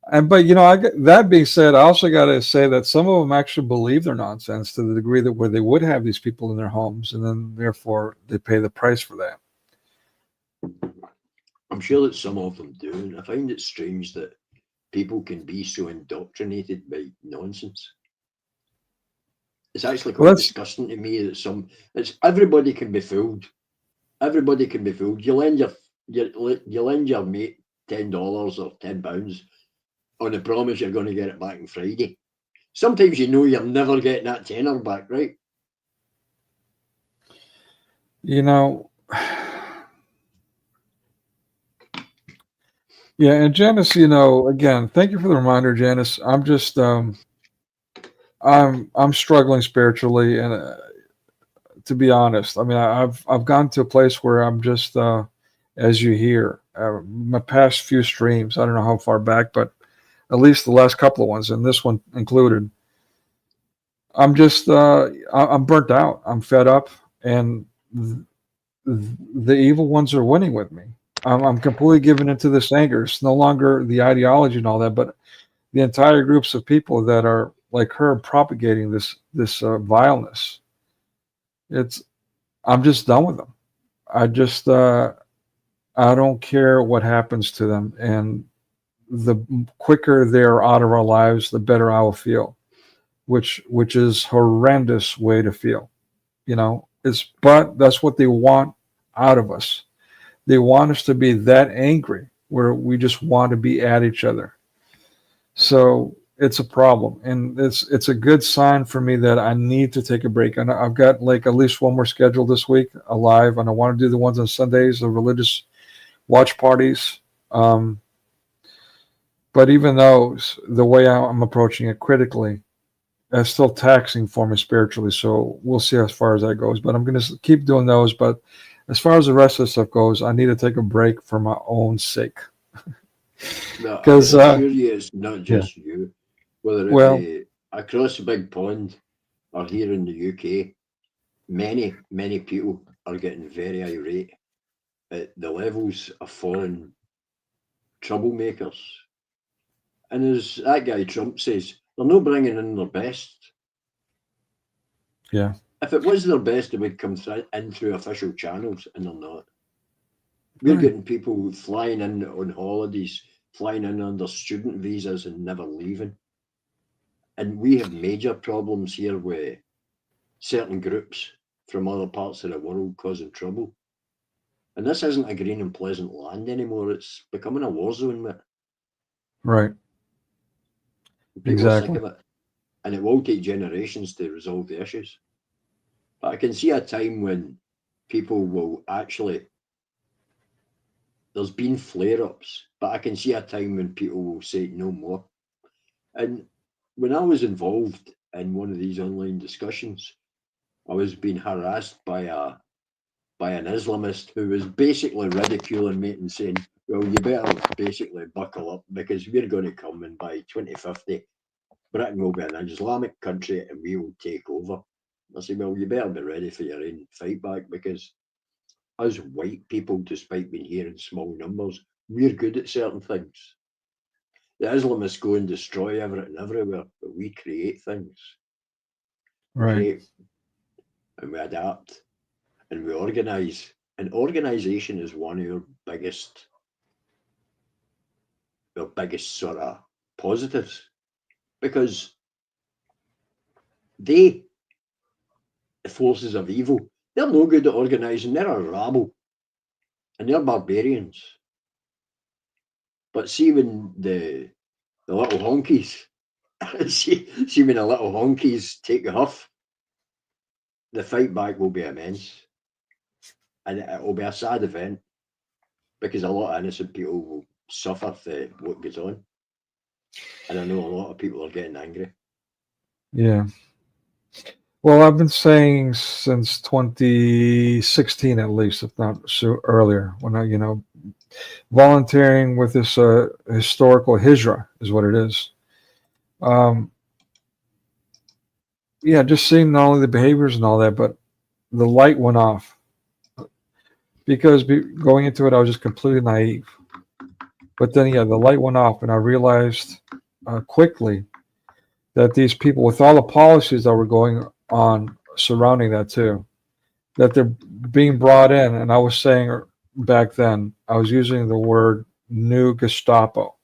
But that being said, I also got to say that some of them actually believe their nonsense to the degree that where they would have these people in their homes, and then therefore they pay the price for that. I'm sure that some of them do, and I find it strange that people can be so indoctrinated by nonsense. It's actually quite disgusting to me that everybody can be fooled. Everybody can be fooled. You lend your mate $10 or £10 on the promise you're going to get it back on Friday. Sometimes you're never getting that tenner back, right? Yeah, and Janice, again, thank you for the reminder, Janice. I'm just, I'm struggling spiritually, and to be honest, I mean, I've gone to a place where I'm just, as you hear, my past few streams. I don't know how far back, but at least the last couple of ones, and this one included. I'm just, I'm burnt out. I'm fed up, and the evil ones are winning with me. I'm completely giving into this anger. It's no longer the ideology and all that, but the entire groups of people that are like her propagating this vileness. I'm just done with them. I just I don't care what happens to them, and the quicker they're out of our lives, the better I will feel, which is horrendous way to feel. But that's what they want out of us. They want us to be that angry where we just want to be at each other. So it's a problem, and it's a good sign for me that I need to take a break. And I've got like at least one more scheduled this week, alive, and I want to do the ones on Sundays, the religious watch parties. But even those, the way I'm approaching it critically, it's still taxing for me spiritually. So we'll see as far as that goes. But I'm going to keep doing those. But as far as the rest of the stuff goes, I need to take a break for my own sake. Because I assure you, it's not just you. Whether it be across the big pond or here in the UK, many people are getting very irate at the levels of foreign troublemakers. And as that guy Trump says, they're not bringing in their best. Yeah. If it was their best, it would come in through official channels, and they're not. We're getting people flying in on holidays, flying in under student visas and never leaving. And we have major problems here with certain groups from other parts of the world causing trouble. And this isn't a green and pleasant land anymore. It's becoming a war zone, mate. Right. People are sick of it. And it will take generations to resolve the issues. But I can see a time when people will actually... There's been flare-ups, but I can see a time when people will say no more. And when I was involved in one of these online discussions, I was being harassed by an Islamist who was basically ridiculing me and saying, well, you better basically buckle up because we're going to come, and by 2050, Britain will be an Islamic country and we will take over. I said, well, you better be ready for your own fight back, because us white people, despite being here in small numbers, we're good at certain things. The Islamists go and destroy everything everywhere, but we create things. Right. And we adapt and we organize. And organization is one of your biggest sort of positives, because the forces of evil, they're no good at organizing. They're a rabble and they're barbarians. But see, when the little honkies, see when the little honkies take the huff, the fight back will be immense. And it will be a sad event, because a lot of innocent people will suffer for what goes on. And I know a lot of people are getting angry. Yeah. Well, I've been saying since 2016, at least, if not earlier, when I, volunteering with this historical hijra is what it is. Yeah, just seeing not only the behaviors and all that, but the light went off. Because going into it, I was just completely naive. But then, the light went off, and I realized quickly that these people, with all the policies that were going on surrounding that too, that they're being brought in. And I was saying back then, I was using the word new Gestapo.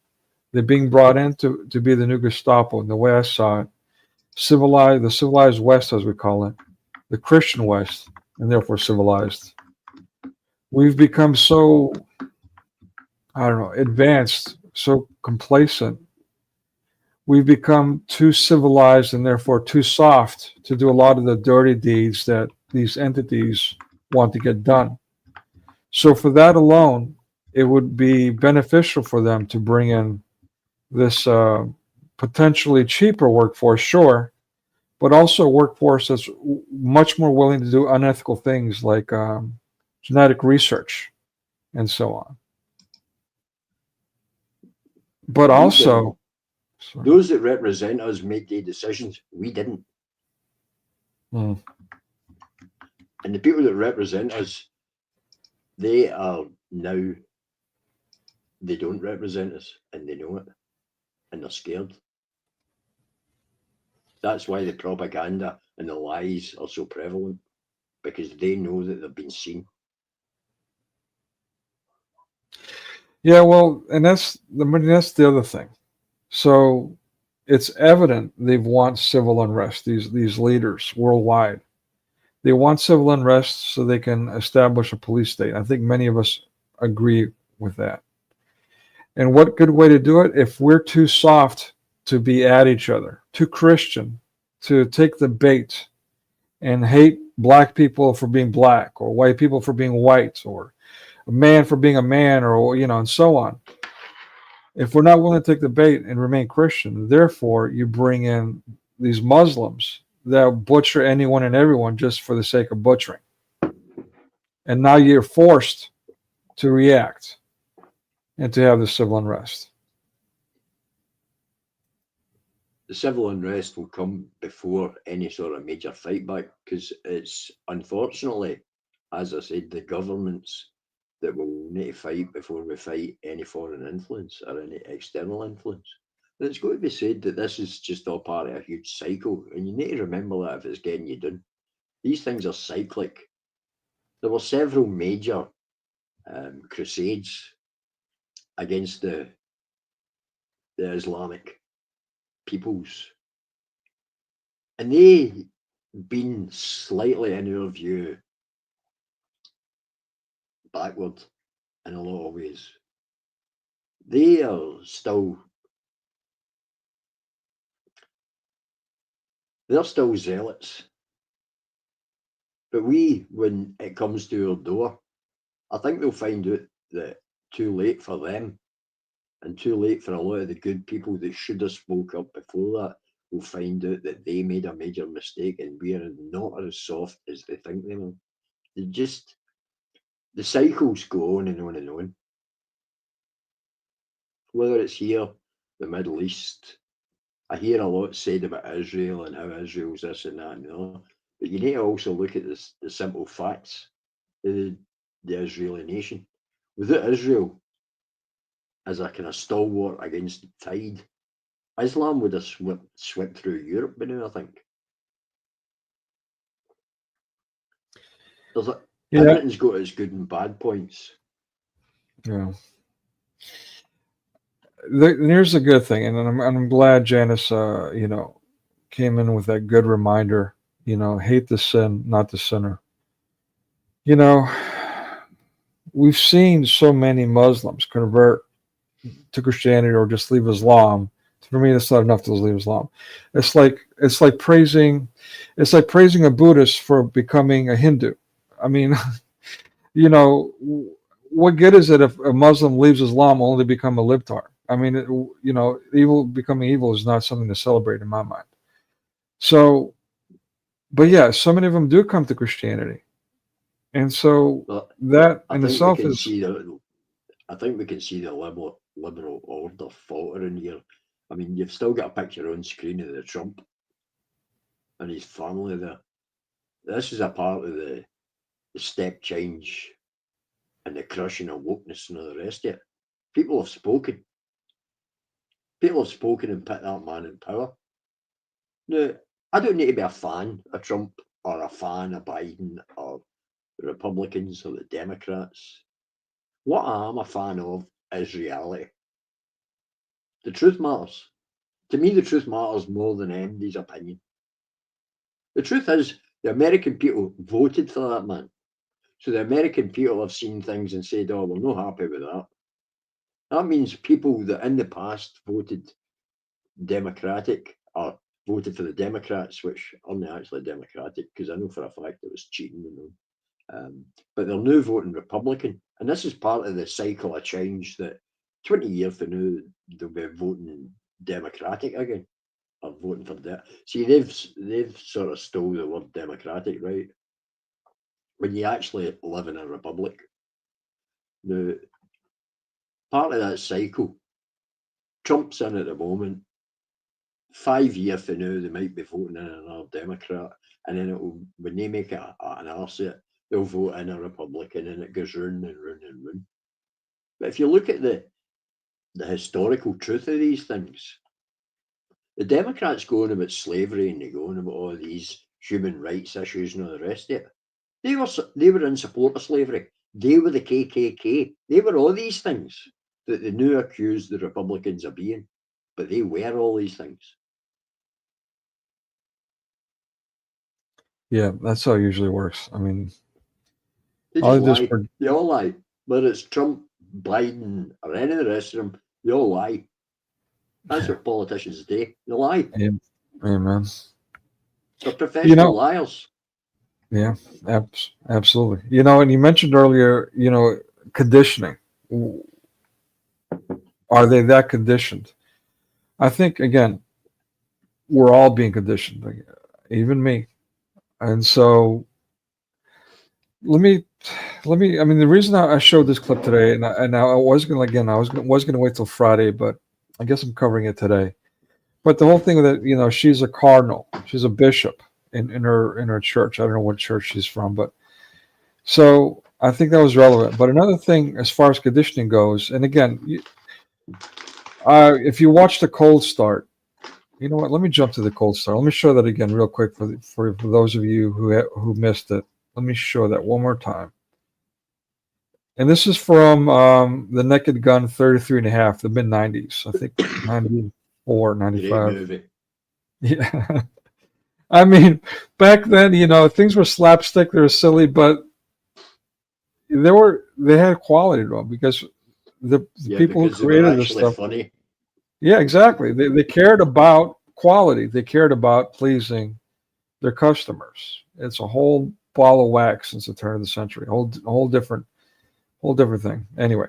They're being brought in to be the new Gestapo. And the way I saw it, the civilized West, as we call it, the Christian West, and therefore civilized. We've become so, I don't know, advanced, so complacent. We've become too civilized and therefore too soft to do a lot of the dirty deeds that these entities want to get done. So for that alone, it would be beneficial for them to bring in this potentially cheaper workforce, sure, but also a workforce that's much more willing to do unethical things like genetic research and so on. But also... Those that represent us make the decisions. We didn't. And the people that represent us they are now, they don't represent us, and they know it, and they're scared. That's why the propaganda and the lies are so prevalent, because they know that they've been seen. Yeah, well, and that's the other thing. So it's evident they want civil unrest. These leaders worldwide, they want civil unrest so they can establish a police state. I think many of us agree with that. And what good way to do it? If we're too soft to be at each other, too Christian to take the bait and hate black people for being black, or white people for being white, or a man for being a man, or and so on. If we're not willing to take the bait and remain Christian, therefore you bring in these Muslims that butcher anyone and everyone just for the sake of butchering. And now you're forced to react and to have the civil unrest. The civil unrest will come before any sort of major fight back, because it's, unfortunately, as I said, the governments that will need to fight before we fight any foreign influence or any external influence. And it's got to be said that this is just all part of a huge cycle, and you need to remember that if it's getting you done. These things are cyclic. There were several major crusades against the Islamic peoples, and they been slightly, in our view, backward in a lot of ways. They are still, they're still zealots, but we, when it comes to our door, I think they'll find out that too late for them, and too late for a lot of the good people that should have spoke up before that, will find out that they made a major mistake, and we are not as soft as they think they are. They just, the cycles go on and on and on. Whether it's here, the Middle East, I hear a lot said about Israel and how Israel's this and that and the other, but you need to also look at this, the simple facts of the Israeli nation. Without Israel as a kind of stalwart against the tide, Islam would have swept through Europe by now, I think. Everything's got its good and bad points. Yeah. Here's the good thing, and I'm glad Janice, came in with that good reminder. Hate the sin, not the sinner. We've seen so many Muslims convert to Christianity or just leave Islam. For me, that's not enough to leave Islam. It's like praising a Buddhist for becoming a Hindu. I mean, what good is it if a Muslim leaves Islam only to become a libtard? I mean, becoming evil is not something to celebrate in my mind. So, but yeah, so many of them do come to Christianity, and so that in itself is. I think we can see the liberal order faltering here. I mean, you've still got a picture on screen of the Trump and his family there. This is a part of the step change and the crushing of wokeness and all the rest of it. People have spoken. People have spoken and put that man in power. Now, I don't need to be a fan of Trump or a fan of Biden or the Republicans or the Democrats. What I am a fan of is reality. The truth matters. To me, the truth matters more than anybody's opinion. The truth is, the American people voted for that man. So the American people have seen things and said, oh, we're not happy with that. That means people that in the past voted Democratic or voted for the Democrats, which aren't actually Democratic, because I know for a fact it was cheating, but they're now voting Republican. And this is part of the cycle of change that 20 years from now, they'll be voting Democratic again, or voting for that. See, they've sort of stole the word democratic, right? When you actually live in a republic. Now, part of that cycle, Trump's in at the moment. 5 years from now, they might be voting in another Democrat, and then when they make an arse of it, they'll vote in a Republican, and it goes round and round and round. But if you look at the historical truth of these things, the Democrats go on about slavery and they go on about all these human rights issues and all the rest of it. They were in support of slavery. They were the KKK. They were all these things that they now accuse the Republicans of being, but they were all these things. Yeah, that's how it usually works. I mean, They I'll just just lie. They all lie. Whether it's Trump, Biden, or any of the rest of them, they all lie. That's what politicians do. They lie. amen. They're professional know- liars. Yeah, absolutely. You know, and you mentioned earlier, you know, conditioning. Are they that conditioned? I think, again, we're all being conditioned, even me. And so let me, I mean, the reason I showed this clip today, and I was going to, again, I was going to wait till Friday, but I guess I'm covering it today. But the whole thing with it, you know, she's a cardinal, she's a bishop in her church. I don't know what church she's from, but so I think that was relevant. But another thing, as far as conditioning goes, and again, if you watch the cold start, you know what? Let me jump to the cold start. Let me show that again real quick for those of you who missed it. Let me show that one more time. And this is from The Naked Gun 33 and a half, the mid-90s. I think 94, 95. Great movie. Yeah. I mean, back then, you know, things were slapstick, they were silly, but they had quality to them because the people who created this stuff. Funny. Yeah, exactly. They cared about quality. They cared about pleasing their customers. It's a whole ball of wax since the turn of the century. A whole different thing. Anyway.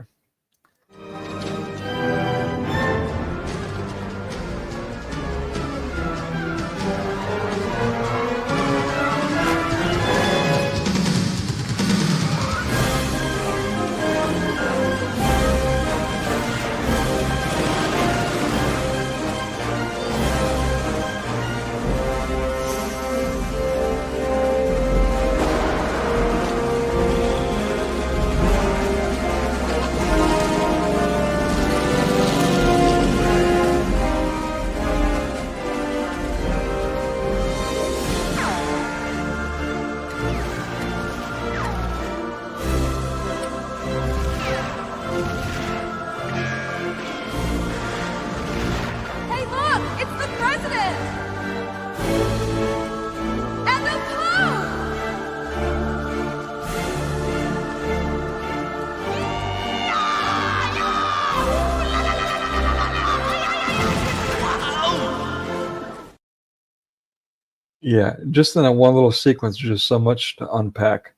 Hey, look! It's the president! And the Pope! Yeah, just in that one little sequence, there's just so much to unpack.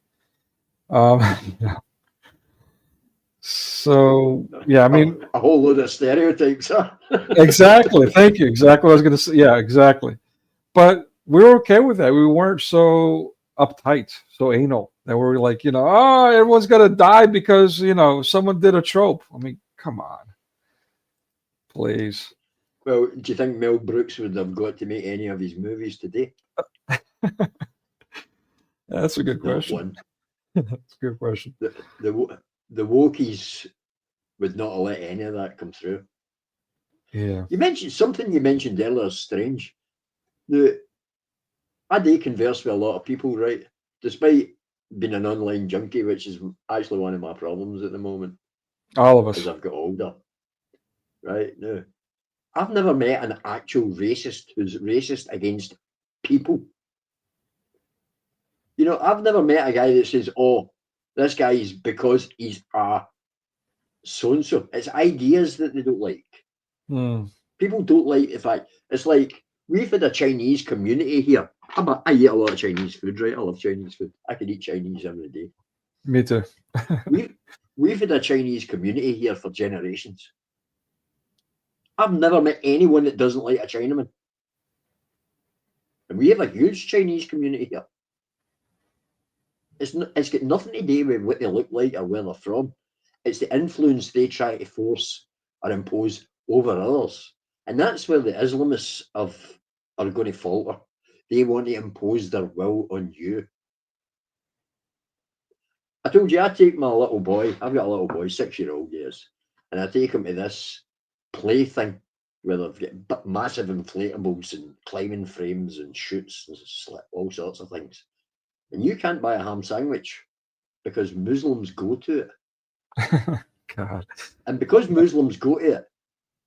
Yeah. So yeah, I mean, a whole load of stereotypes, huh? exactly. Thank you. Exactly what I was going to say. Yeah, exactly. But we were okay with that. We weren't so uptight, so anal that we were like, you know, oh, everyone's going to die because, you know, someone did a trope. I mean, come on, please. Well, do you think Mel Brooks would have got to make any of his movies today? That's a good Not question. one. That's a good question. The wokies would not have let any of that come through. Yeah. You mentioned earlier is strange. I do converse with a lot of people, right? Despite being an online junkie, which is actually one of my problems at the moment All of us. as I've got older. Right now, I've never met an actual racist who's racist against people. You know, I've never met a guy that says, "Oh, this guy is because he's a so-and-so." It's ideas that they don't like. Hmm. People don't like the fact. It's like we've had a Chinese community here. I eat a lot of Chinese food, right? I love Chinese food. I could eat Chinese every day. Me too. We've had a Chinese community here for generations. I've never met anyone that doesn't like a Chinaman. And we have a huge Chinese community here. It's got nothing to do with what they look like or where they're from. It's the influence they try to force or impose over others. And that's where the Islamists are going to falter. They want to impose their will on you. I told you I take my little boy. I've got a little boy, 6-year-old, yes, and I take him to this play thing where they've got massive inflatables and climbing frames and chutes and all sorts of things. And you can't buy a ham sandwich because Muslims go to it. God. And because Muslims go to it,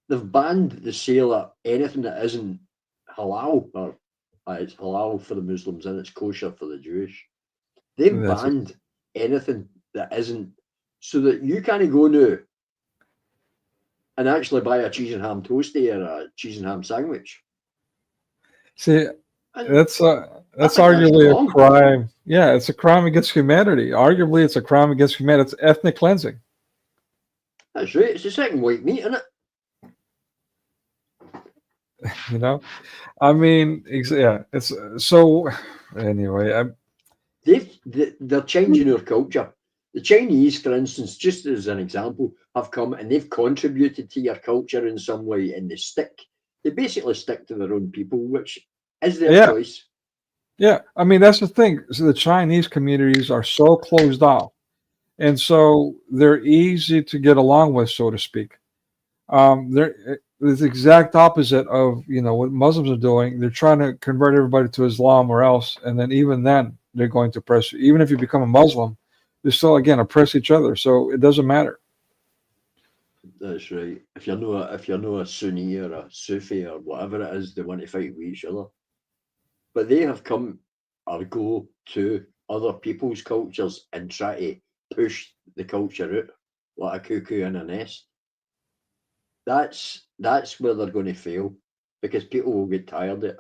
they've banned the sale of anything that isn't halal, or it's halal for the Muslims and it's kosher for the Jewish. They've That's it. banned anything that isn't, so that you can't go now and actually buy a cheese and ham toastie or a cheese and ham sandwich. See, And that's think that's arguably a wrong. crime. Yeah, it's a crime against humanity. Arguably, it's a crime against humanity. It's ethnic cleansing. That's right. It's the second white meat, isn't it? You know, I mean, yeah. It's so. Anyway, They're changing our culture. The Chinese, for instance, just as an example, have come and they've contributed to your culture in some way, and they basically stick to their own people, which is their Yeah. choice. Yeah, I mean that's the thing. So the Chinese communities are so closed off, and so they're easy to get along with, so to speak. They're it's the exact opposite of what Muslims are doing. They're trying to convert everybody to Islam or else, and then even then they're going to oppress you. Even if you become a Muslim, they still again oppress each other. So it doesn't matter. That's right. If you're not a Sunni or a Sufi or whatever it is, they want to fight with each other. But they have come or go to other people's cultures and try to push the culture out like a cuckoo in a nest. That's where they're going to fail, because people will get tired of it.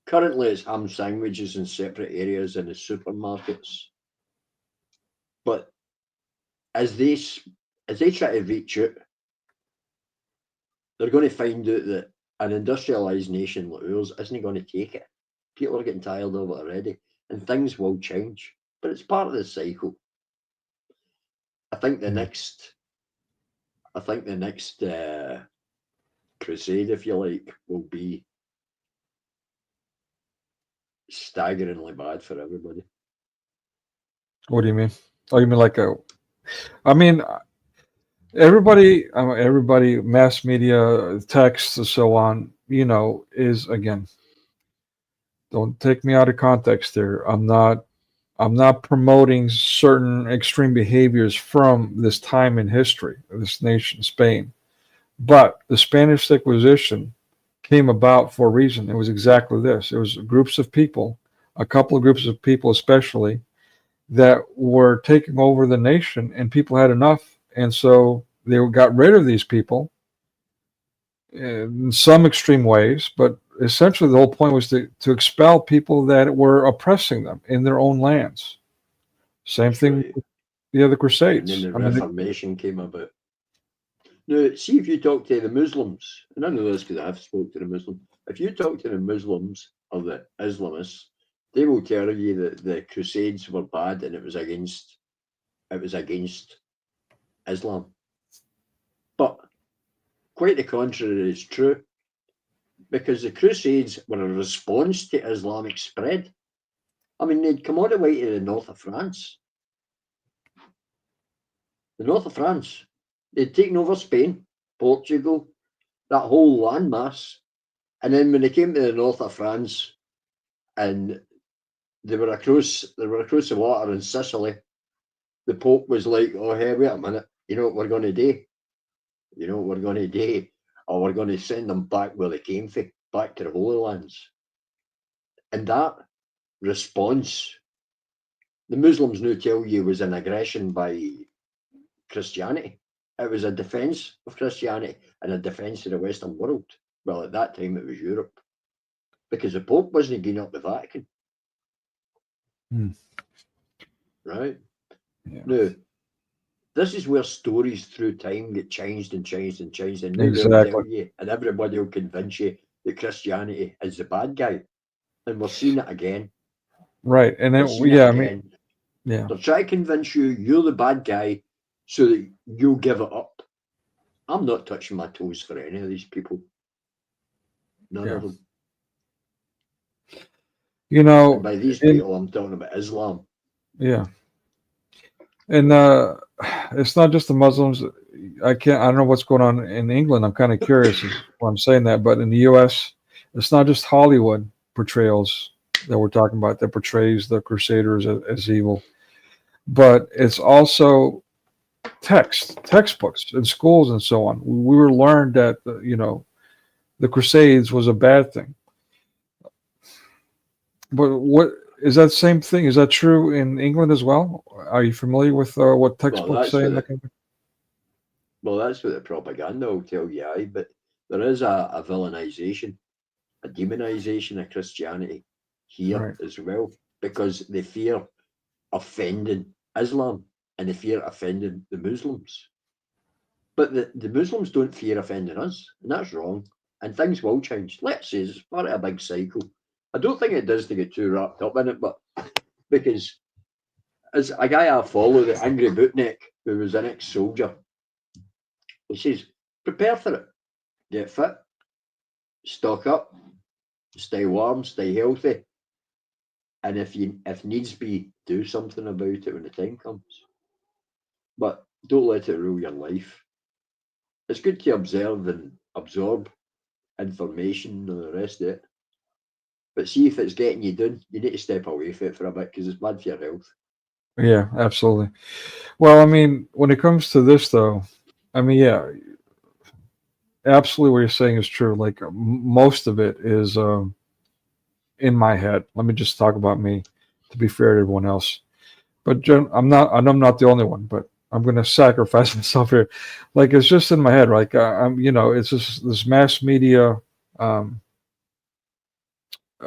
Currently, it's ham sandwiches in separate areas in the supermarkets. But as they try to reach out, they're going to find out that an industrialized nation like ours isn't going to take it. People are getting tired of it already, and things will change. But it's part of the cycle. I think the next crusade, if you like, will be staggeringly bad for everybody. What do you mean? Oh, you mean like a? I mean, everybody, mass media, text, and so on. Is again. Don't take me out of context there. I'm not promoting certain extreme behaviors from this time in history of this nation, Spain. But the Spanish Inquisition came about for a reason. It was exactly this. It was groups of people, a couple of groups of people especially, that were taking over the nation, and people had enough. And so they got rid of these people in some extreme ways, but essentially the whole point was to expel people that were oppressing them in their own lands. Same thing Right. with the other And Crusades. then the I mean, Reformation came about. Now, see if you talk to the Muslims, and I know this because I've spoke to the Muslims. If you talk to the Muslims or the Islamists, they will tell you that the Crusades were bad and it was against Islam. But quite the contrary is true, because the Crusades were a response to Islamic spread. I mean, they'd come all the way to the north of France. The north of France. They'd taken over Spain, Portugal, that whole landmass. And then when they came to the north of France and they were across the water in Sicily, the Pope was like, oh, hey, wait a minute, you know what we're going to do? You know what we're going to do? Or we're going to send them back where they came from, back to the Holy Lands. And that response, the Muslims now tell you, was an aggression by Christianity. It was a defence of Christianity and a defence of the Western world. Well, at that time, it was Europe, because the Pope wasn't giving up the Vatican. Right? yeah. Now, this is where stories through time get changed and changed and changed, and now they'll Exactly. tell you, and everybody will convince you that Christianity is the bad guy. And we're seeing it again. Right. And then, We're seeing yeah, it I mean, again. yeah. They're trying to convince you you're the bad guy so that you'll give it up. I'm not touching my toes for any of these people. None Yeah. of them. You know, And by these people, I'm talking about Islam. yeah. And it's not just the Muslims. I don't know what's going on in England. I'm kind of curious why I'm saying that. But in the U.S., it's not just Hollywood portrayals that we're talking about that portrays the Crusaders as evil, but it's also textbooks in schools and so on. We were learned that the Crusades was a bad thing. But what is that same thing? Is that true in England as well? Are you familiar with what textbooks say? Well, that's what the propaganda will tell you, aye. But there is a villainization, a demonization of Christianity here as well, because they fear offending Islam and they fear offending the Muslims. But the Muslims don't fear offending us, and that's wrong. And things will change. Let's say it's part of a big cycle. I don't think it does to get too wrapped up in it, but because as a guy I follow, the Angry Bootneck, who was an ex-soldier, he says, prepare for it. Get fit, stock up, stay warm, stay healthy, and if needs be, do something about it when the time comes. But don't let it rule your life. It's good to observe and absorb information and the rest of it. But see if it's getting you down, you need to step away from it for a bit because it's bad for your health. Yeah, absolutely. Well, I mean, when it comes to this, though, I mean, yeah, absolutely what you're saying is true. Like most of it is in my head. Let me just talk about me, to be fair to everyone else. But I'm not the only one. But I'm going to sacrifice myself here. Like it's just in my head. Like it's just this mass media,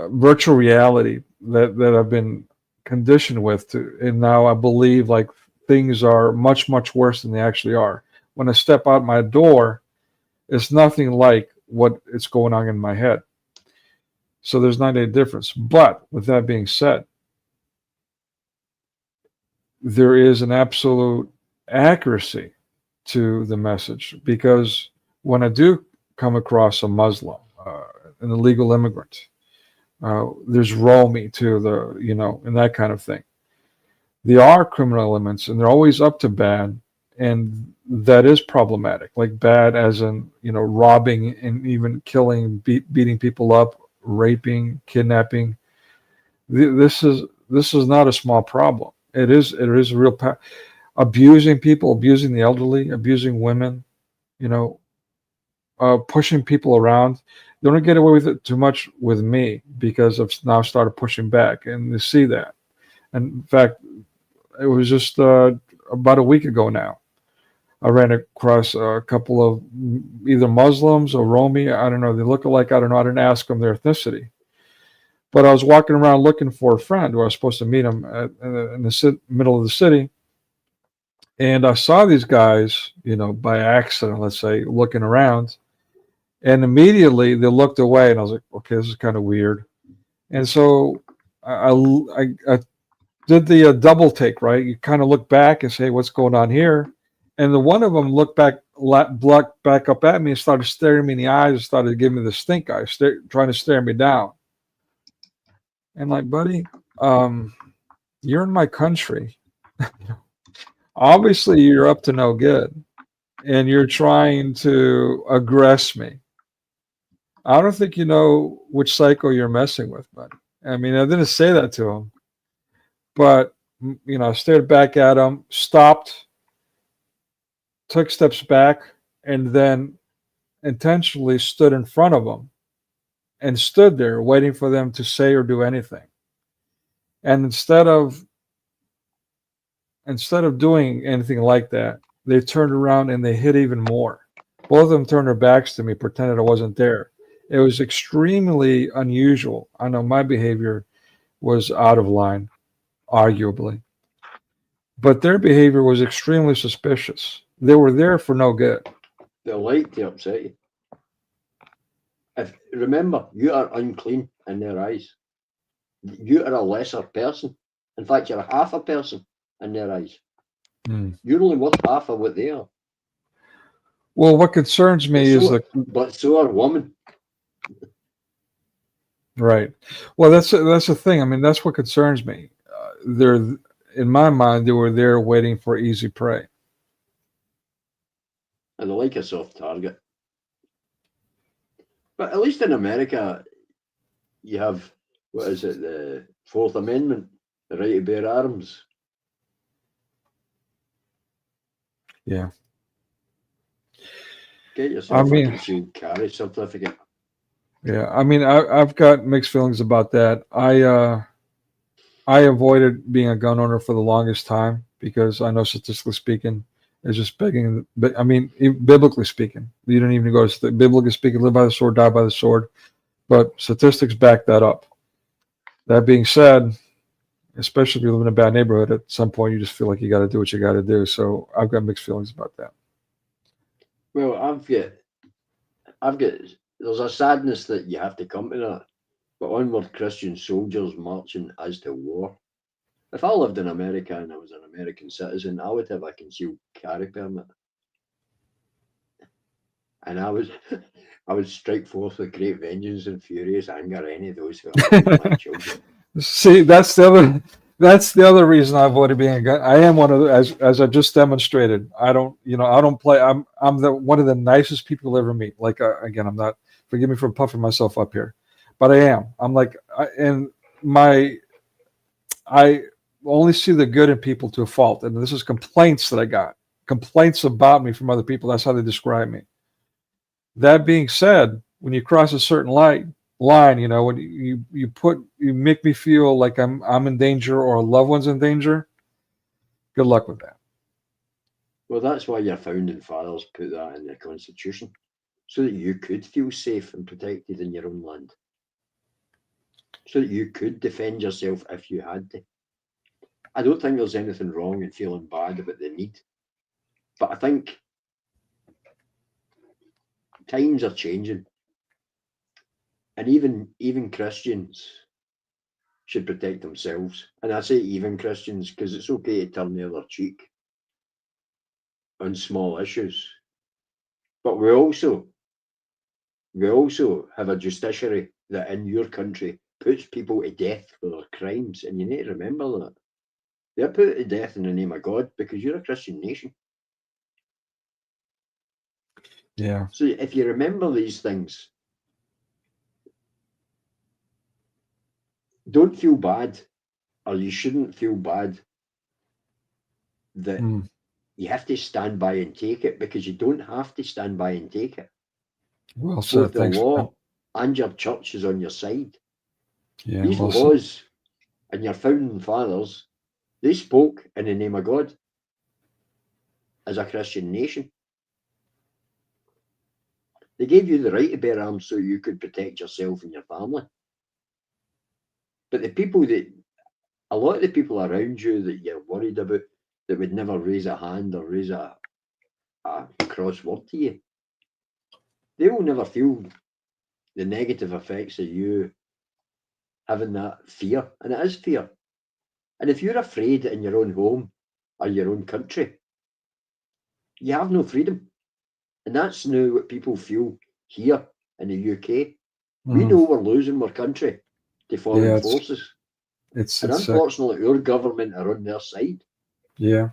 virtual reality that I've been conditioned with and now I believe like things are much, much worse than they actually are. When I step out my door, it's nothing like what is going on in my head. So there's not a difference. But with that being said, there is an absolute accuracy to the message, because when I do come across a Muslim, an illegal immigrant, there's Romy too, and that kind of thing. There are criminal elements, and they're always up to bad, and that is problematic. Like bad as in robbing and even killing, beating people up, raping, kidnapping. This is not a small problem. It is a real abusing people, abusing the elderly, abusing women, pushing people around. They don't get away with it too much with me because I've now started pushing back, and they see that. And in fact, it was just about a week ago now. I ran across a couple of either Muslims or Romy. I don't know. They look alike. I don't know. I didn't ask them their ethnicity. But I was walking around looking for a friend who I was supposed to meet him in the middle of the city. And I saw these guys, by accident, let's say, looking around. And immediately they looked away. And I was like, okay, this is kind of weird. And so I did the double take, right? You kind of look back and say, what's going on here? And the one of them looked back up at me and started staring me in the eyes and started giving me the stink eye, trying to stare me down. And like, buddy, you're in my country. Obviously, you're up to no good, and you're trying to aggress me. I don't think you know which cycle you're messing with, buddy. I mean, I didn't say that to him, but I stared back at him, stopped, took steps back, and then intentionally stood in front of them and stood there waiting for them to say or do anything. And instead of doing anything like that, they turned around and they hit even more. Both of them turned their backs to me, pretended I wasn't there. It was extremely unusual. I know my behavior was out of line, arguably. But their behavior was extremely suspicious. They were there for no good. They like to upset you. Remember, you are unclean in their eyes. You are a lesser person. In fact, you're a half a person in their eyes. You're only worth half of what they are. Well, what concerns me but so are women. Right. Well, that's the thing. I mean, that's what concerns me. in my mind, they were there waiting for easy prey. And they like a soft target. But at least in America, you have, what is it, the Fourth Amendment, the right to bear arms. Yeah. Get yourself I mean- a concealed carry certificate. Yeah, I mean, I've got mixed feelings about that. I avoided being a gun owner for the longest time because I know, statistically speaking, it's just begging. But I mean, biblically speaking, you don't even go to biblically speaking, live by the sword, die by the sword. But statistics back that up. That being said, especially if you live in a bad neighborhood, at some point you just feel like you got to do what you got to do. So I've got mixed feelings about that. Well, I've got, there's a sadness that you have to come to that. But onward Christian soldiers marching as to war. If I lived in America and I was an American citizen, I would have a concealed carry permit. And I would strike forth with great vengeance and furious anger any of those who harm my children. See, that's the other reason I avoided being a gun. I am one of the, as I just demonstrated. I don't play. I'm one of the nicest people you'll ever meet. Like again, I'm not. Forgive me for puffing myself up here, but I am. I'm like, I only see the good in people to a fault, and this is complaints that I got. Complaints about me from other people. That's how they describe me. That being said, when you cross a certain line, when you make me feel like I'm in danger or a loved one's in danger, good luck with that. Well, that's why your founding fathers put that in the Constitution, so that you could feel safe and protected in your own land, so that you could defend yourself if you had to. I don't think there's anything wrong in feeling bad about the need, but I think times are changing, and even Christians should protect themselves. And I say even Christians because it's okay to turn the other cheek on small issues, but we also have a justiciary that in your country puts people to death for their crimes, and you need to remember that they're put to death in the name of God because you're a Christian nation. Yeah. So if you remember these things, don't feel bad, or you shouldn't feel bad that you have to stand by and take it, because you don't have to stand by and take it. Well Both said. the Thanks. law and your church is on your side. Yeah. These Well said. laws and your founding fathers, they spoke in the name of God as a Christian nation. They gave you the right to bear arms so you could protect yourself and your family. But a lot of the people around you that you're worried about, that would never raise a hand or raise a cross word to you, they will never feel the negative effects of you having that fear. And it is fear. And if you're afraid in your own home or your own country, you have no freedom. And that's now what people feel here in the UK. We know we're losing our country to foreign forces. And unfortunately, our government are on their side. Yeah.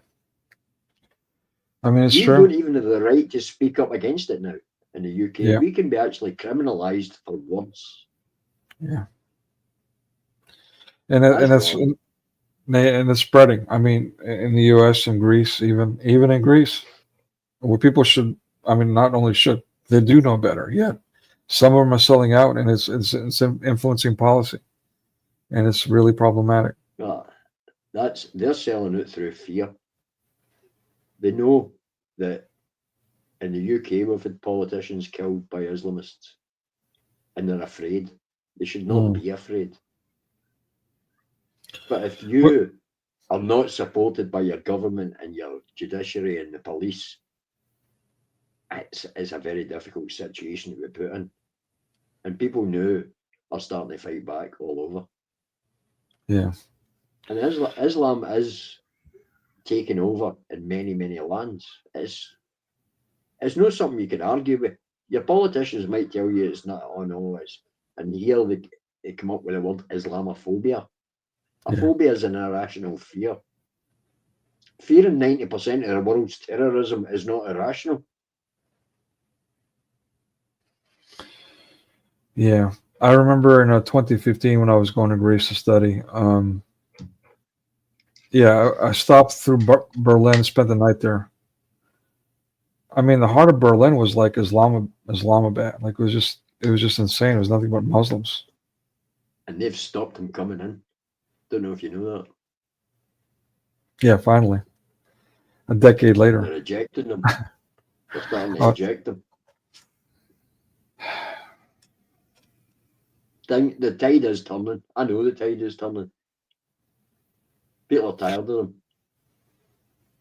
I mean, it's We true. don't even have the right to speak up against it now in the UK. Yeah. We can be actually criminalised for words. Yeah. And it's spreading. I mean, in the U.S. and Greece, even in Greece, where people should, I mean, not only should, they do know better. Yet some of them are selling out, and it's influencing policy, and it's really problematic. They're selling it through fear. They know that in the UK we've had politicians killed by Islamists, and they're afraid. They should not be afraid. But if you are not supported by your government and your judiciary and the police, it's a very difficult situation to be put in. And people now are starting to fight back all over. Yeah. And Islam is taking over in many, many lands. It's not something you can argue with. Your politicians might tell you it's not on all this. And here they come up with the word Islamophobia. A phobia is an irrational fear. fearing 90% of the world's terrorism is not irrational. Yeah. I remember in 2015 when I was going to Greece to study. I stopped through Berlin, spent the night there. I mean, the heart of Berlin was like Islamabad. Like it was just insane. It was nothing but Muslims. And they've stopped them coming in. Don't know if you know that. Yeah, finally. A decade later. They're ejecting them. They're starting to eject them. The tide is turning. I know the tide is turning. People are tired of them.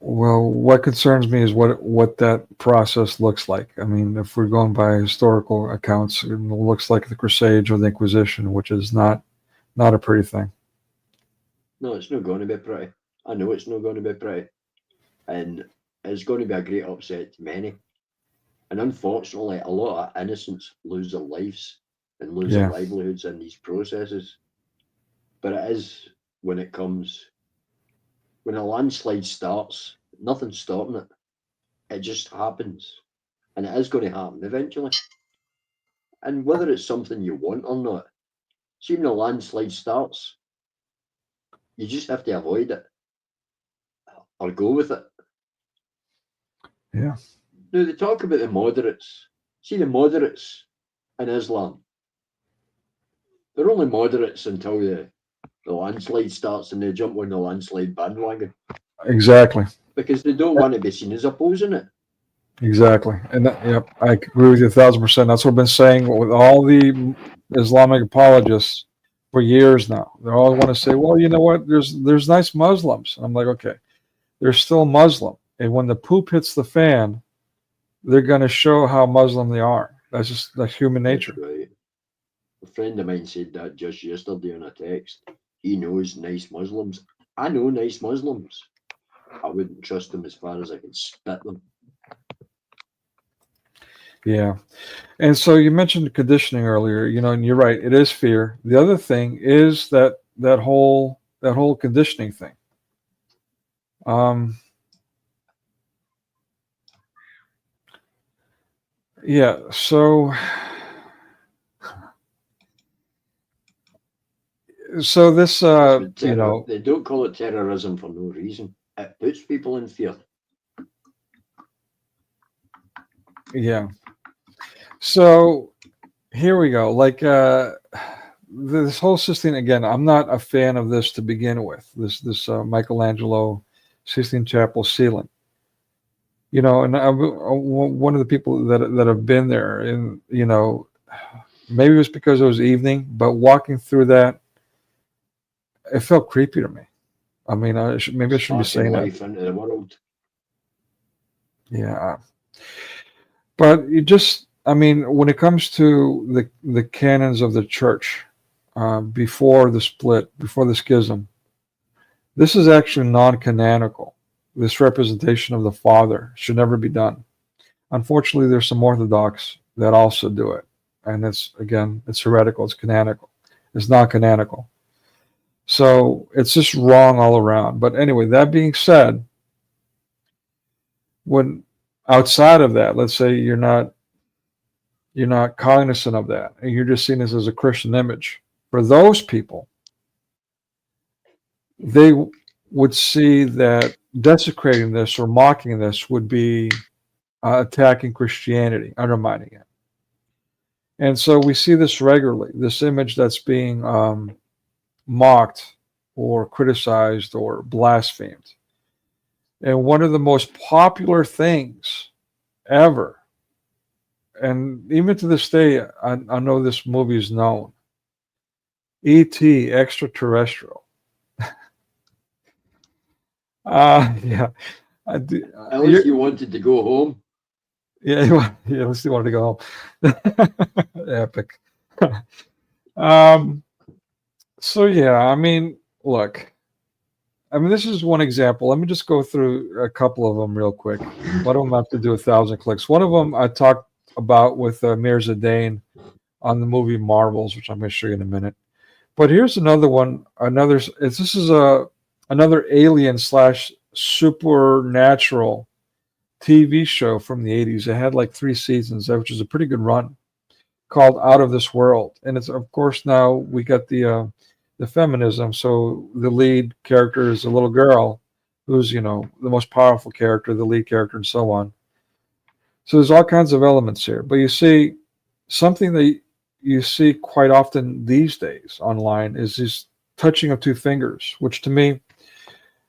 Well, what concerns me is what that process looks like. I mean, if we're going by historical accounts, it looks like the Crusades or the Inquisition, which is not a pretty thing. No, it's not going to be pretty. I know it's not going to be pretty. And it's going to be a great upset to many. And unfortunately, a lot of innocents lose their lives and lose their livelihoods in these processes. But it is when a landslide starts, nothing's stopping it. It just happens. And it is going to happen eventually. And whether it's something you want or not, see when a landslide starts, you just have to avoid it or go with it. Yeah. Now, they talk about the moderates. See, the moderates in Islam, they're only moderates until the landslide starts and they jump on the landslide bandwagon. Exactly. Because they don't want to be seen as opposing it. Exactly. And I agree with you 1,000%. That's what I've been saying with all the Islamic apologists for years now. They all want to say, well, you know what? There's nice Muslims. And I'm like, okay, they're still Muslim. And when the poop hits the fan, they're going to show how Muslim they are. That's just like human nature. That's right. A friend of mine said that just yesterday on a text. He knows nice Muslims. I know nice Muslims. I wouldn't trust them as far as I can spit them. Yeah. And so you mentioned conditioning earlier, and you're right, it is fear. The other thing is that whole conditioning thing. So this they don't call it terrorism for no reason. It puts people in fear. Yeah. So here we go. Like this whole Sistine, again, I'm not a fan of this to begin with. This Michelangelo Sistine Chapel ceiling. And I'm one of the people that have been there, and maybe it was because it was evening, but walking through that, it felt creepy to me. I mean, maybe I shouldn't be saying life that. Into the world. Yeah. But when it comes to the canons of the church, before the split, before the schism, this is actually non-canonical. This representation of the Father should never be done. Unfortunately, there's some Orthodox that also do it. And it's heretical, it's canonical. It's not canonical. So it's just wrong all around. But anyway, that being said, when outside of that, let's say you're not cognizant of that, and you're just seeing this as a Christian image, for those people, they would see that desecrating this or mocking this would be attacking Christianity, undermining it. And so we see this regularly, this image that's being mocked or criticized or blasphemed. And one of the most popular things ever, and even to this day, I know this movie is known, E.T. Extraterrestrial. Yeah. At least you wanted to go home. Yeah, at least you wanted to go home. Epic. So yeah, I mean, look, this is one example. Let me just go through a couple of them real quick. One of them I have to do 1,000 clicks. One of them I talked about with Mirza Dane on the movie Marvels, which I'm going to show you in a minute. But here's another one. This is another alien / supernatural TV show from the 80s. It had like 3 seasons, which is a pretty good run, called Out of This World. And it's, of course, now we got the feminism. So the lead character is a little girl who's, the most powerful character, the lead character, and so on. So there's all kinds of elements here. But you see, something that you see quite often these days online is this touching of 2 fingers, which to me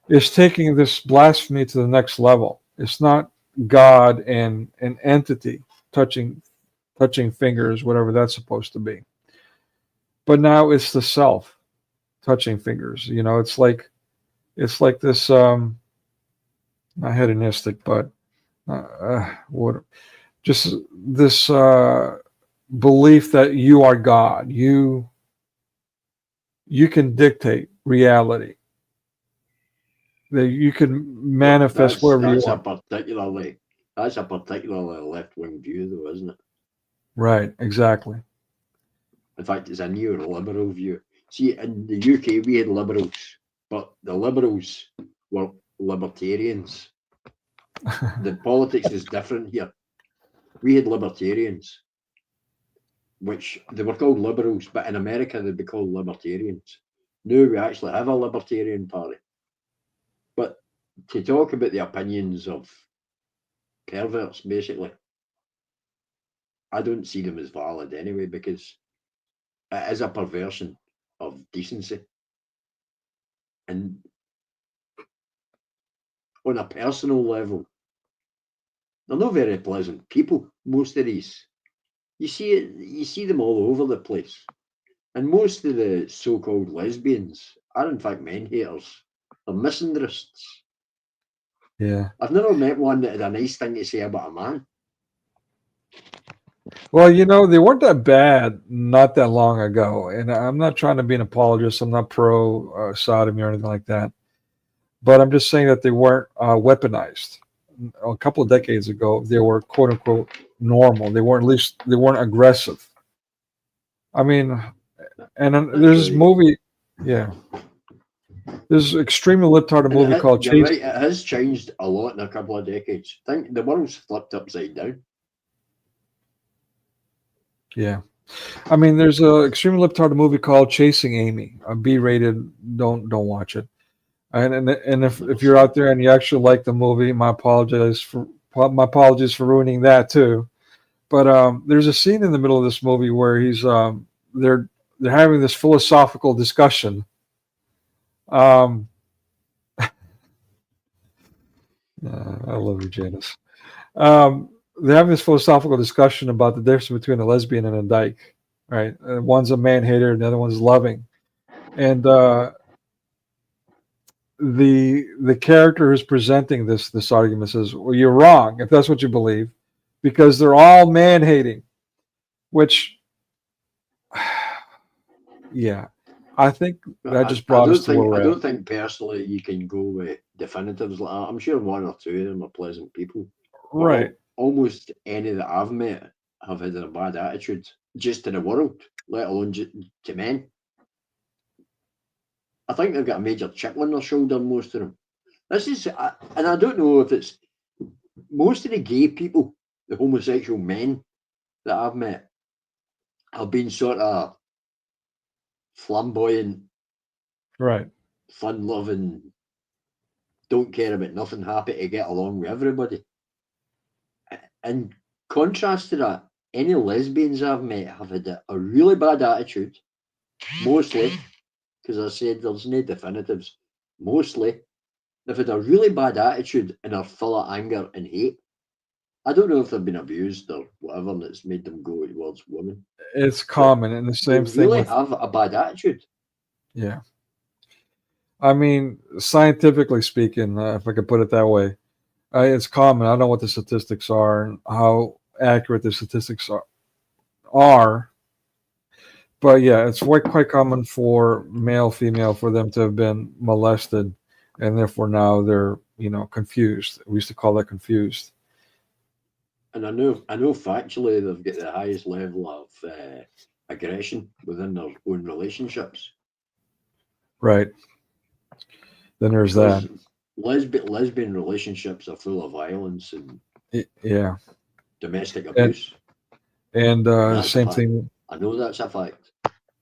is taking this blasphemy to the next level. It's not God and an entity touching fingers, whatever that's supposed to be. But now it's the self touching fingers. It's like this not hedonistic, but just this belief that you are God. You can dictate reality. That you can manifest wherever you want. That's a particularly left-wing view, though, isn't it? Right, exactly. In fact, it's a neoliberal view. See, in the UK, we had liberals, but the liberals were libertarians. The politics is different here. We had libertarians, which they were called liberals, but in America, they'd be called libertarians. Now we actually have a libertarian party. But to talk about the opinions of perverts, basically, I don't see them as valid anyway, because it is a perversion of decency. And on a personal level, they're not very pleasant people, most of these. You see them all over the place. And most of the so-called lesbians are in fact men haters. They're misandrists. Yeah. I've never met one that had a nice thing to say about a man. Well, they weren't that bad not that long ago. And I'm not trying to be an apologist. I'm not pro sodomy or anything like that. But I'm just saying that they weren't weaponized. A couple of decades ago, they were quote unquote normal. They weren't aggressive. I mean, and there's this movie, yeah. There's an extremely lip-hearted movie called You're Chase. right, it has changed a lot in a couple of decades. I think the world's flipped upside down. Yeah. I mean, there's an extremely lip-hearted movie called Chasing Amy. A B-rated. Don't watch it. And if you're out there and you actually like the movie, my apologies for ruining that too. But there's a scene in the middle of this movie where he's they're having this philosophical discussion. I love you, Janice. They're having this philosophical discussion about the difference between a lesbian and a dyke, right? One's a man hater and the other one's loving. And the character who's presenting this argument says, well, you're wrong if that's what you believe, because they're all man hating, which yeah, I think that just brought us to where we're I at. don't think personally you can go with definitives like that. I'm sure one or two of them are pleasant people. Right. Almost any that I've met have had a bad attitude just to the world, let alone to men. I think they've got a major chip on their shoulder, most of them. And I don't know if it's most of the gay people, the homosexual men that I've met, have been sort of flamboyant, Right. fun-loving, don't care about nothing, happy to get along with everybody. In contrast to that, any lesbians I've met have had a really bad attitude, mostly, because I said there's no definitives, mostly, they've had a really bad attitude and are full of anger and hate. I don't know if they've been abused or whatever that's made them go towards women. It's common, and the same They thing really with, have a bad attitude. yeah. I mean, scientifically speaking, if I could put it that way, it's common. I don't know what the statistics are and how accurate the statistics are, but yeah, it's quite common for male, female, for them to have been molested, and therefore now they're confused. We used to call that confused. And I know factually they've got the highest level of aggression within their own relationships. Right. Then there's that. lesbian relationships are full of violence and Yeah, domestic abuse. and That's a same fact. thing. I know that's a fact.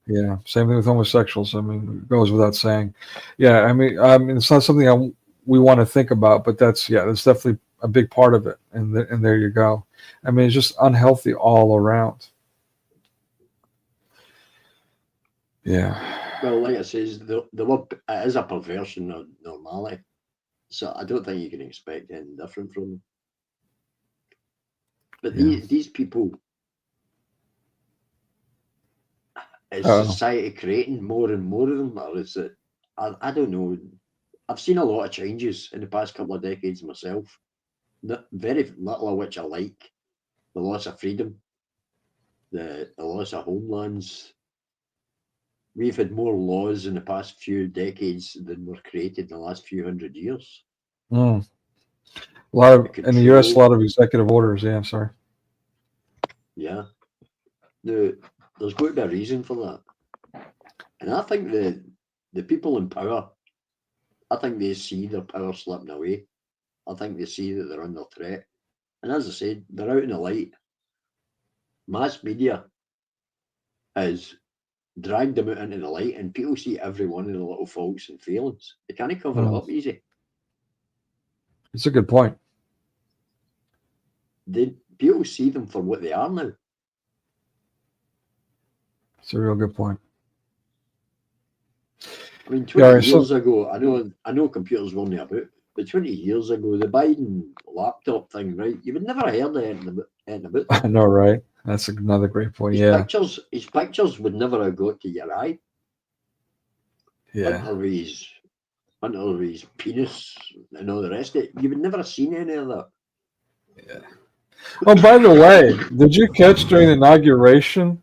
Yeah, same thing with homosexuals. I mean, it goes without saying. Yeah, I mean, it's not something we want to think about, but that's definitely a big part of it. And there you go. I mean, it's just unhealthy all around. Yeah. Well, like I says, it is a perversion of normality. So I don't think you can expect anything different from them. But these people, is society creating more and more of them, or is it? I don't know. I've seen a lot of changes in the past couple of decades myself. Very little of which I like. The loss of freedom, the loss of homelands. We've had more laws in the past few decades than were created in the last few hundred years. A lot of in the U.S. A lot of executive orders. Yeah, I'm sorry. Yeah, there's got to be a reason for that, and I think the people in power, I think they see their power slipping away. I think they see that they're under threat, and as I said, they're out in the light. Mass media has dragged them out into the light, and people see every one of the little faults and failings. They can't cover it up easy. It's a good point. People see them for what they are now. It's a real good point. I mean, 20 years ago, I know computers weren't about, but 20 years ago, the Biden laptop thing, right? You would never have heard anything about that. I know, right? That's another great point. His pictures would never have got to your eye. Yeah. Under his penis and all the rest of it. You would never have seen any of that. Yeah. Oh, by the way, did you catch during the inauguration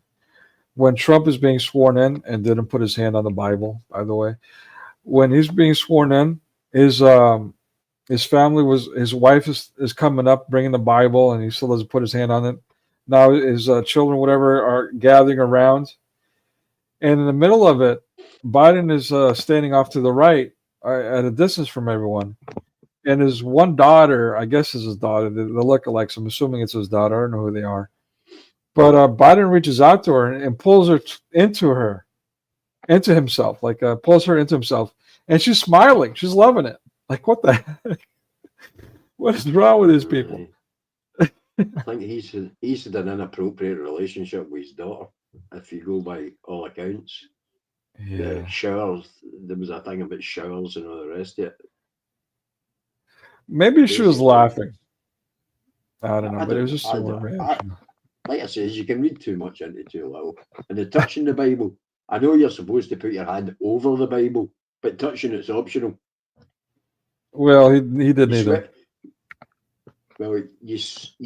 when Trump is being sworn in and didn't put his hand on the Bible, by the way? When he's being sworn in, his family his wife is coming up bringing the Bible, and he still doesn't put his hand on it. Now his children, whatever, are gathering around, and in the middle of it, Biden is standing off to the right at a distance from everyone, and his one daughter, I guess is his daughter, the lookalikes, I'm assuming it's his daughter, I don't know who they are, but Biden reaches out to her and pulls her into himself, like pulls her into himself, and she's smiling, she's loving it. Like, what the heck? What is wrong with these people? I think he's had an inappropriate relationship with his daughter, if you go by all accounts. Yeah. The showers, there was a thing about showers and all the rest of it. Maybe she was laughing. I don't know, but it was just a reaction. Like I said, you can read too much into too little. And the touching the Bible, I know you're supposed to put your hand over the Bible, but touching it's optional. Well, he didn't either. Well, you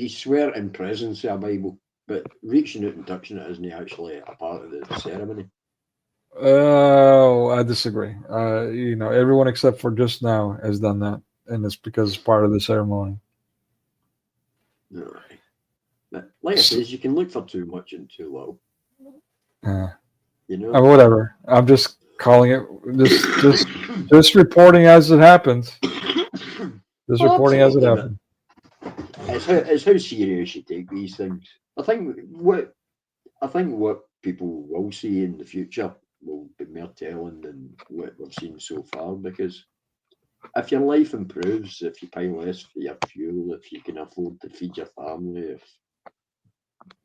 swear in presence of a Bible, but reaching out and touching it isn't actually a part of the ceremony. Oh, I disagree. Everyone except for just now has done that, and it's because it's part of the ceremony. No, like I said, you can look for too much and too little. Whatever. I'm just calling it just reporting as it happens. Just reporting as it happens. It's how serious you take these things. I think what people will see in the future will be more telling than what we've seen so far, because if your life improves, if you pay less for your fuel, if you can afford to feed your family, if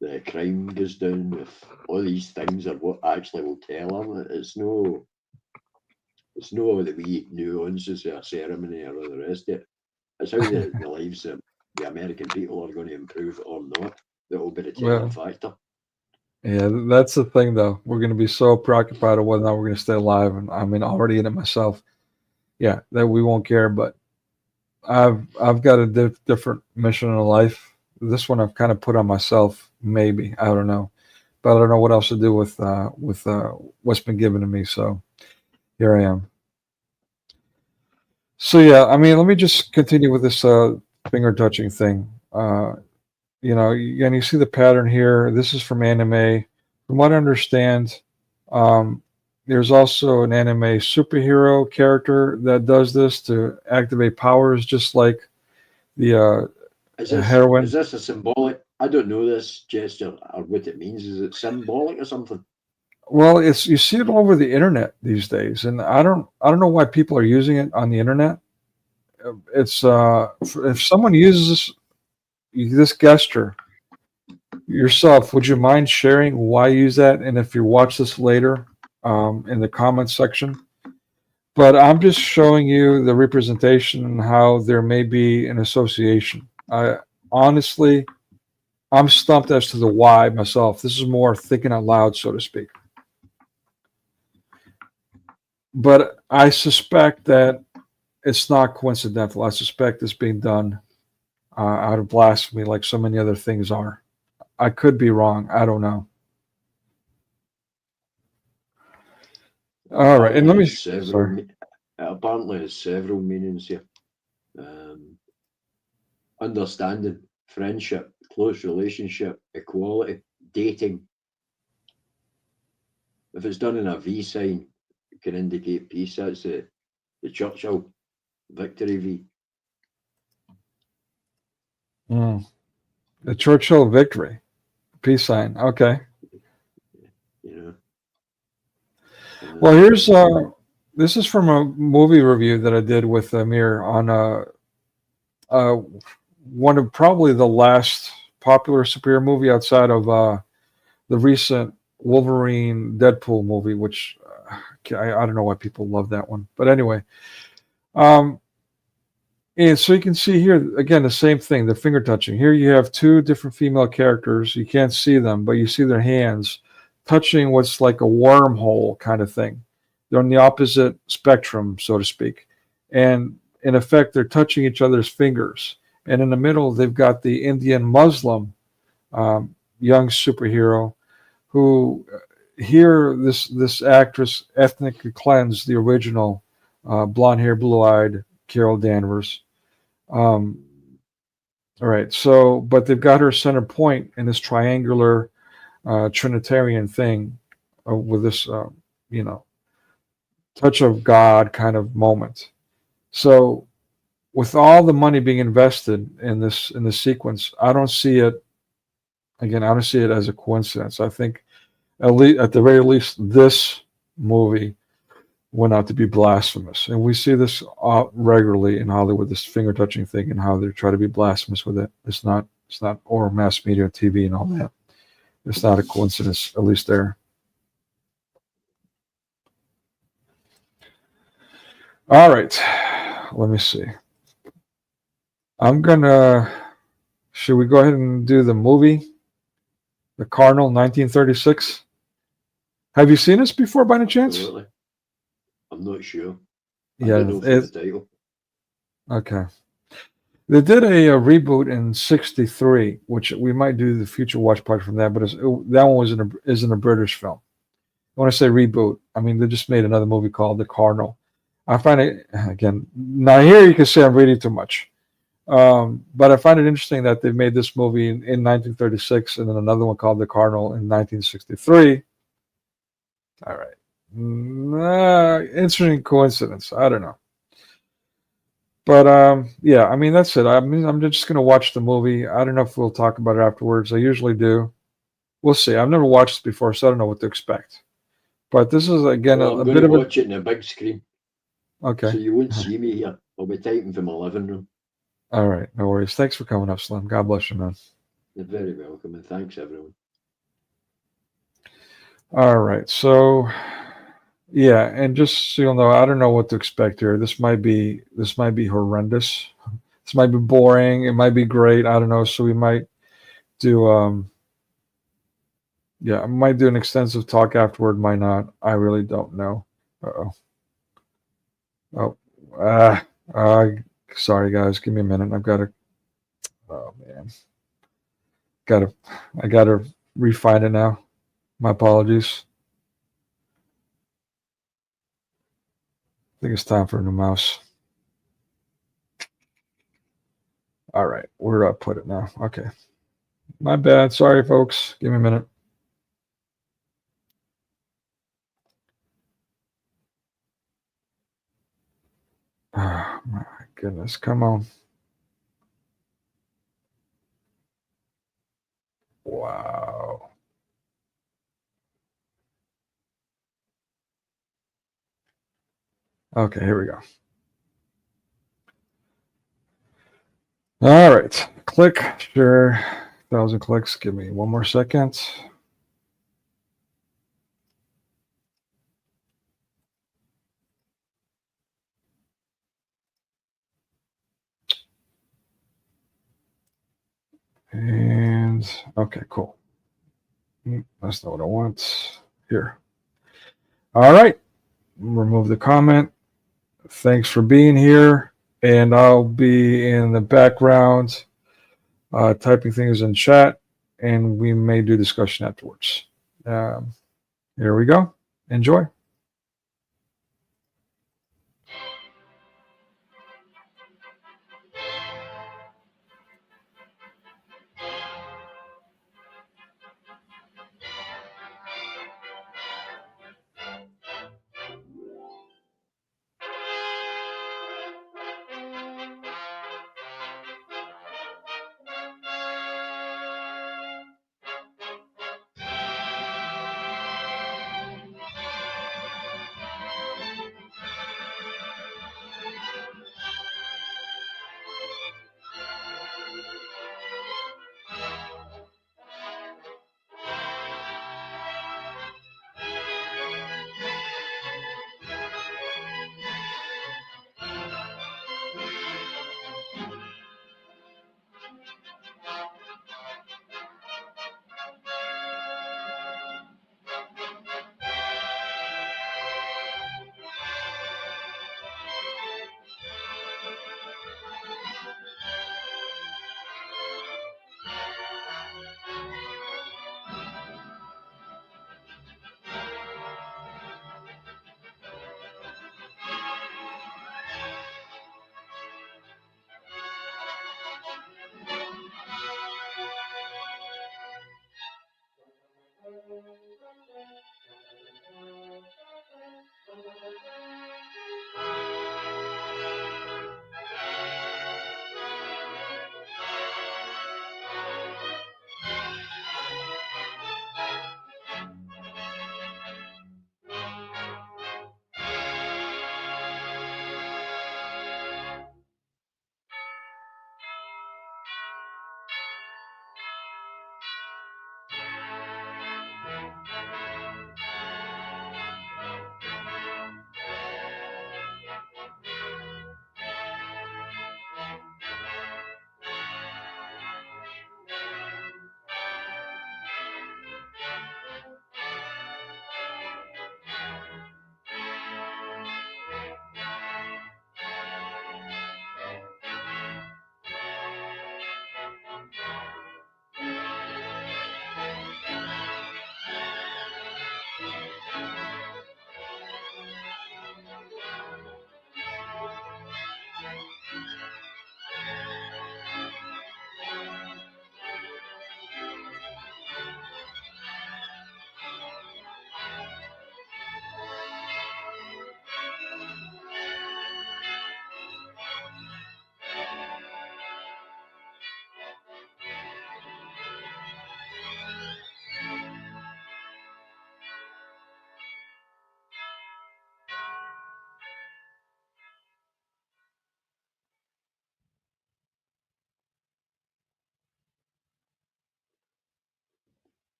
the crime goes down, if all these things are what actually will tell them, it's no the wee nuances of a ceremony or all the rest of it. It's how the lives of the American people are going to improve or not that will be the telling factor. Yeah, that's the thing, though. We're going to be so preoccupied with whether or not we're going to stay alive, and I mean, already in it myself. Yeah, that we won't care, but I've got a different mission in life. This one I've kind of put on myself. Maybe, I don't know, but I don't know what else to do with what's been given to me. So here I am. So yeah, I mean, let me just continue with this finger touching thing. And you see the pattern here. This is from anime. From what I understand, There's also an anime superhero character that does this to activate powers, just like the Is heroine. this a symbolic? I don't know this gesture or what it means. Is it symbolic or something? Well, it's you see it all over the internet these days, and I don't know why people are using it on the internet. It's if someone uses this gesture yourself, would you mind sharing why you use that? And if you watch this later, in the comments section. But I'm just showing you the representation and how there may be an association. Honestly, I'm stumped as to the why myself. This is more thinking out loud, so to speak. But I suspect that it's not coincidental. I suspect it's being done out of blasphemy, like so many other things are. I could be wrong. I don't know. All right, and let me. Sorry. Apparently, there's several meanings here. Understanding, friendship, close relationship, equality, dating. If it's done in a V sign, it can indicate peace. That's the Churchill victory V. The Churchill victory, peace sign. Okay. You know. Well, here's this is from a movie review that I did with Amir on one of probably the last popular superhero movie outside of the recent Wolverine Deadpool movie, which I don't know why people love that one, but anyway. And so you can see here again the same thing, the finger touching. Here you have two different female characters. You can't see them, but you see their hands touching what's like a wormhole kind of thing. They're on the opposite spectrum, so to speak. And in effect, they're touching each other's fingers. And in the middle, they've got the Indian Muslim young superhero who here this actress ethnically cleansed the original blonde hair, blue-eyed Carol Danvers. All right, so but they've got her center point in this triangular Trinitarian thing with this touch of God kind of moment. So with all the money being invested in this sequence, I don't see it as a coincidence. I think at the very least this movie went out to be blasphemous, and we see this regularly in Hollywood, this finger touching thing, and how they try to be blasphemous with it. It's not or mass media, TV, and all that. It's not a coincidence, at least there. All right, let me see. Should we go ahead and do the movie, The Cardinal, 1936? Have you seen this before by any chance? Absolutely. I'm not sure. Yeah, I don't know the title. Okay. They did a reboot in '63, which we might do the future watch party from that, but that one isn't a British film. When I say reboot, I mean they just made another movie called The Cardinal. I find it, again, now here you can say I'm reading too much, but I find it interesting that they made this movie in 1936 and then another one called The Cardinal in 1963. All right. Interesting coincidence. I don't know. But yeah, I mean that's it. I mean I'm just gonna watch the movie. I don't know if we'll talk about it afterwards. I usually do. We'll see. I've never watched this before, so I don't know what to expect. But this is again I'm a going bit to of a watch it in a big screen. okay. So you won't see me here. I'll be typing from my living room. All right, no worries. Thanks for coming up, Slim. God bless you, man. You're very welcome, and thanks everyone. All right, so yeah, and just so you'll know, I don't know what to expect here. This might be horrendous. This might be boring. It might be great. I don't know. So we might do I might do an extensive talk afterward. Might not. I really don't know. Sorry guys. Give me a minute. I've got to. Oh man. I gotta refine it now. My apologies. I think it's time for a new mouse. All right, where do I put it now? Okay. My bad. Sorry, folks. Give me a minute. Oh, my goodness. Come on. Wow. Okay, here we go. All right. Click, share, 1,000 clicks. Give me one more second. And okay, cool. That's not what I want. Here. All right. Remove the comment. Thanks for being here. And I'll be in the background typing things in chat, and we may do discussion afterwards. Here we go. Enjoy.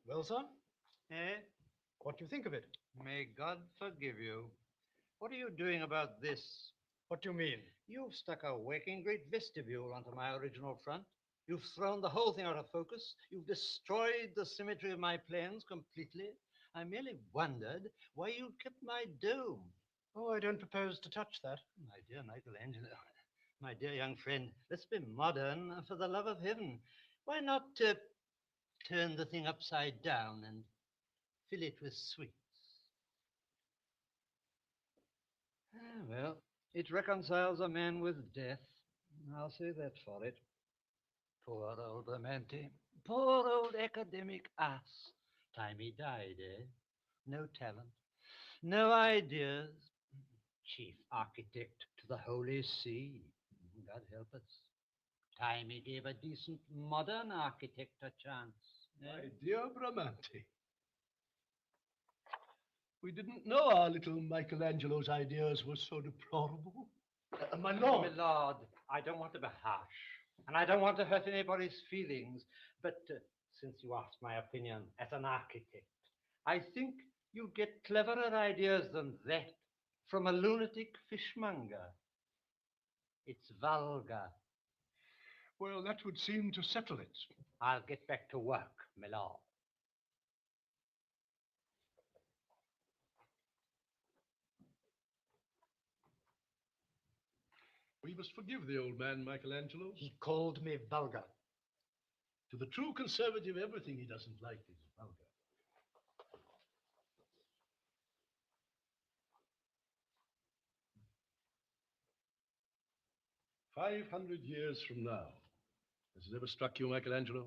Well, son, what do you think of it? May God forgive you. What are you doing about this? What do you mean? You've stuck a working great vestibule onto my original front. You've thrown the whole thing out of focus. You've destroyed the symmetry of my plans completely. I merely wondered why you kept my dome. Oh, I don't propose to touch that. My dear Michelangelo, my dear young friend, let's be modern for the love of heaven. Why not turn the thing upside down and fill it with sweets? Well, it reconciles a man with death. I'll say that for it. Poor old Romanti. Poor old academic ass. Time he died, eh? No talent, no ideas. chief architect to the Holy See. God help us. Time he gave a decent modern architect a chance. My dear Bramante, we didn't know our little Michelangelo's ideas were so deplorable. My lord. My lord, I don't want to be harsh, and I don't want to hurt anybody's feelings, but since you asked my opinion as an architect, I think you get cleverer ideas than that from a lunatic fishmonger. It's vulgar. Well, that would seem to settle it. I'll get back to work, my lord. We must forgive the old man, Michelangelo. He called me vulgar. To the true conservative, everything he doesn't like is vulgar. 500 years from now, has it ever struck you, Michelangelo?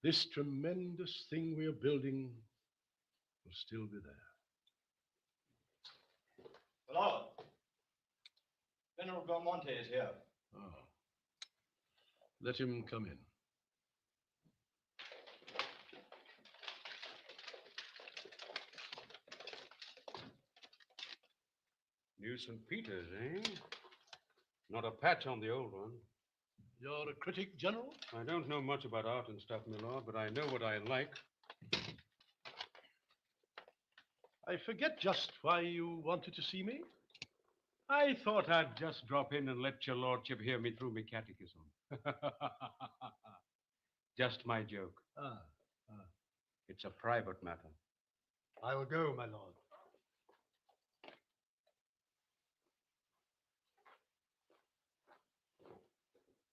This tremendous thing we are building will still be there. Lord, General Belmonte is here. Oh. Let him come in. New St. Peter's, eh? Not a patch on the old one. You're a critic, General? I don't know much about art and stuff, my lord, but I know what I like. I forget just why you wanted to see me. I thought I'd just drop in and let your lordship hear me through me catechism. Just my joke. It's a private matter. I will go, my lord.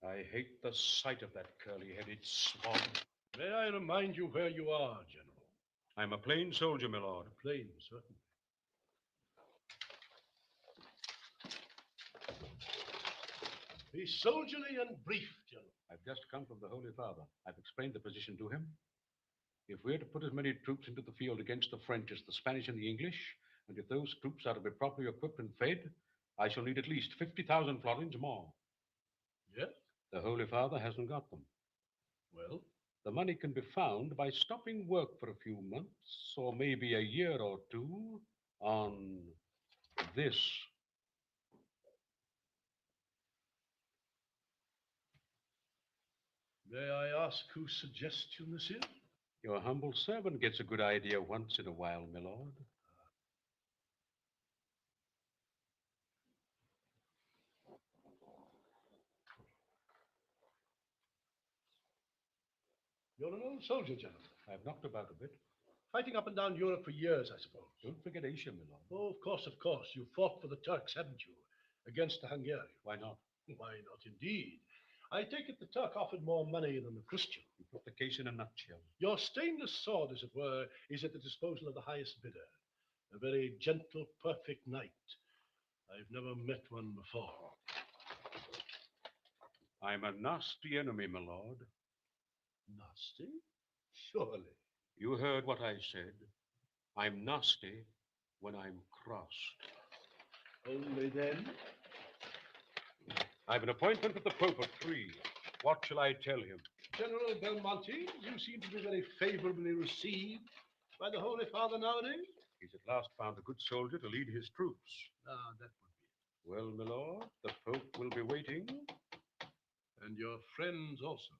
I hate the sight of that curly-headed swab. May I remind you where you are, General? I'm a plain soldier, my lord. Plain, certainly. Be soldierly and brief, General. I've just come from the Holy Father. I've explained the position to him. If we're to put as many troops into the field against the French as the Spanish and the English, and if those troops are to be properly equipped and fed, I shall need at least 50,000 florins more. Yes? The Holy Father hasn't got them. Well? The money can be found by stopping work for a few months, or maybe a year or two, on this. May I ask whose suggestion this is? Your humble servant gets a good idea once in a while, my lord. You're an old soldier, General. I've knocked about a bit. Fighting up and down Europe for years, I suppose. Don't forget Asia, my lord. Oh, of course, of course. You fought for the Turks, haven't you? Against the Hungarians. Why not? Why not, indeed? I take it the Turk offered more money than the Christian. You put the case in a nutshell. Your stainless sword, as it were, is at the disposal of the highest bidder. A very gentle, perfect knight. I've never met one before. I'm a nasty enemy, my lord. Nasty? Surely. You heard what I said. I'm nasty when I'm crossed. Only then? I've an appointment with the Pope at 3. What shall I tell him? General Belmonte, you seem to be very favorably received by the Holy Father nowadays. He's at last found a good soldier to lead his troops. Ah, that would be it. Well, my lord, the Pope will be waiting. And your friends also.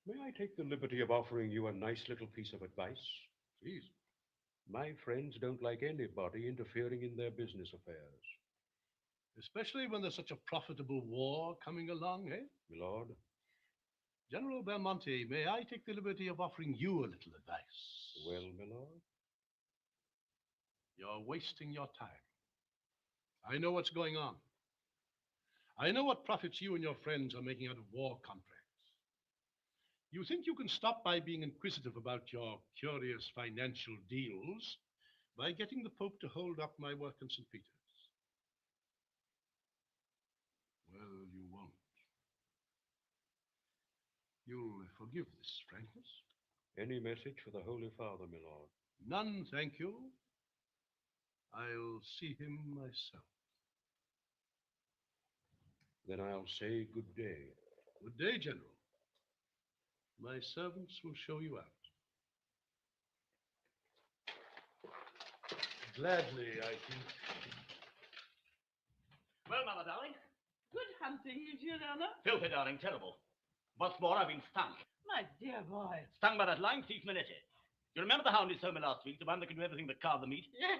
May I take the liberty of offering you a nice little piece of advice? Please. My friends don't like anybody interfering in their business affairs. Especially when there's such a profitable war coming along, eh? My lord. General Belmonte, may I take the liberty of offering you a little advice? Well, my lord? You're wasting your time. I know what's going on. I know what profits you and your friends are making out of war contracts. You think you can stop by being inquisitive about your curious financial deals by getting the Pope to hold up my work in St. Peter's. Well, you won't. You'll forgive this frankness. Any message for the Holy Father, my lord? None, thank you. I'll see him myself. Then I'll say good day. Good day, General. My servants will show you out. Gladly, I think. Well, Mother, darling. Good hunting, Giuliano. Filthy, darling, terrible. What's more, I've been stung. My dear boy. Stung by that lying thief, Minetti. You remember the hound he sold me last week, the one that can do everything but carve the meat? Yes.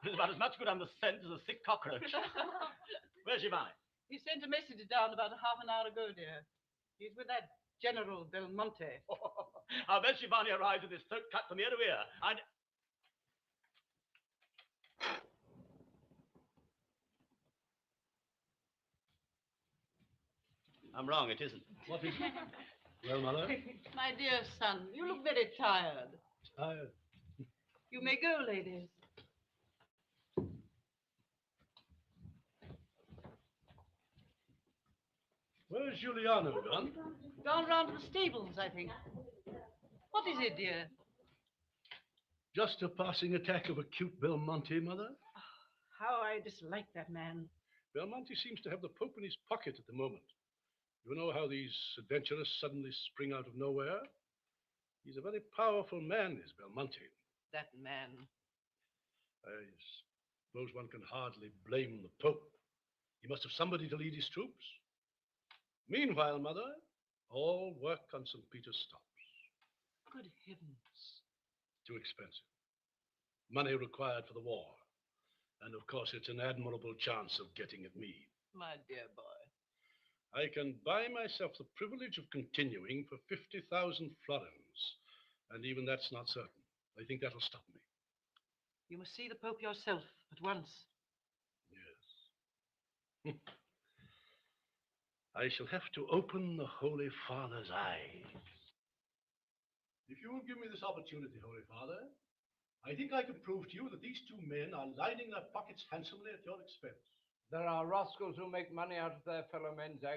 There's about as much good on the scent as a sick cockroach. Where's Giovanni? He sent a message down about half an hour ago, dear. He's with that General Belmonte. I'll bet Giovanni arrives with his throat cut from ear to ear. I'm wrong, it isn't. What is it? Well, Mother? My dear son, you look very tired. Tired? You may go, ladies. Where's Giuliano gone? Gone round to the stables, I think. What is it, dear? Just a passing attack of acute Belmonte, Mother. How I dislike that man. Belmonte seems to have the Pope in his pocket at the moment. You know how these adventurers suddenly spring out of nowhere? He's a very powerful man, is Belmonte. That man. I suppose one can hardly blame the Pope. He must have somebody to lead his troops. Meanwhile, Mother, all work on St. Peter's stops. Good heavens. Too expensive. Money required for the war. And of course, it's an admirable chance of getting at me. My dear boy. I can buy myself the privilege of continuing for 50,000 florins. And even that's not certain. I think that'll stop me. You must see the Pope yourself at once. Yes. I shall have to open the Holy Father's eyes. If you will give me this opportunity, Holy Father, I think I can prove to you that these two men are lining their pockets handsomely at your expense. There are rascals who make money out of their fellow men's agony.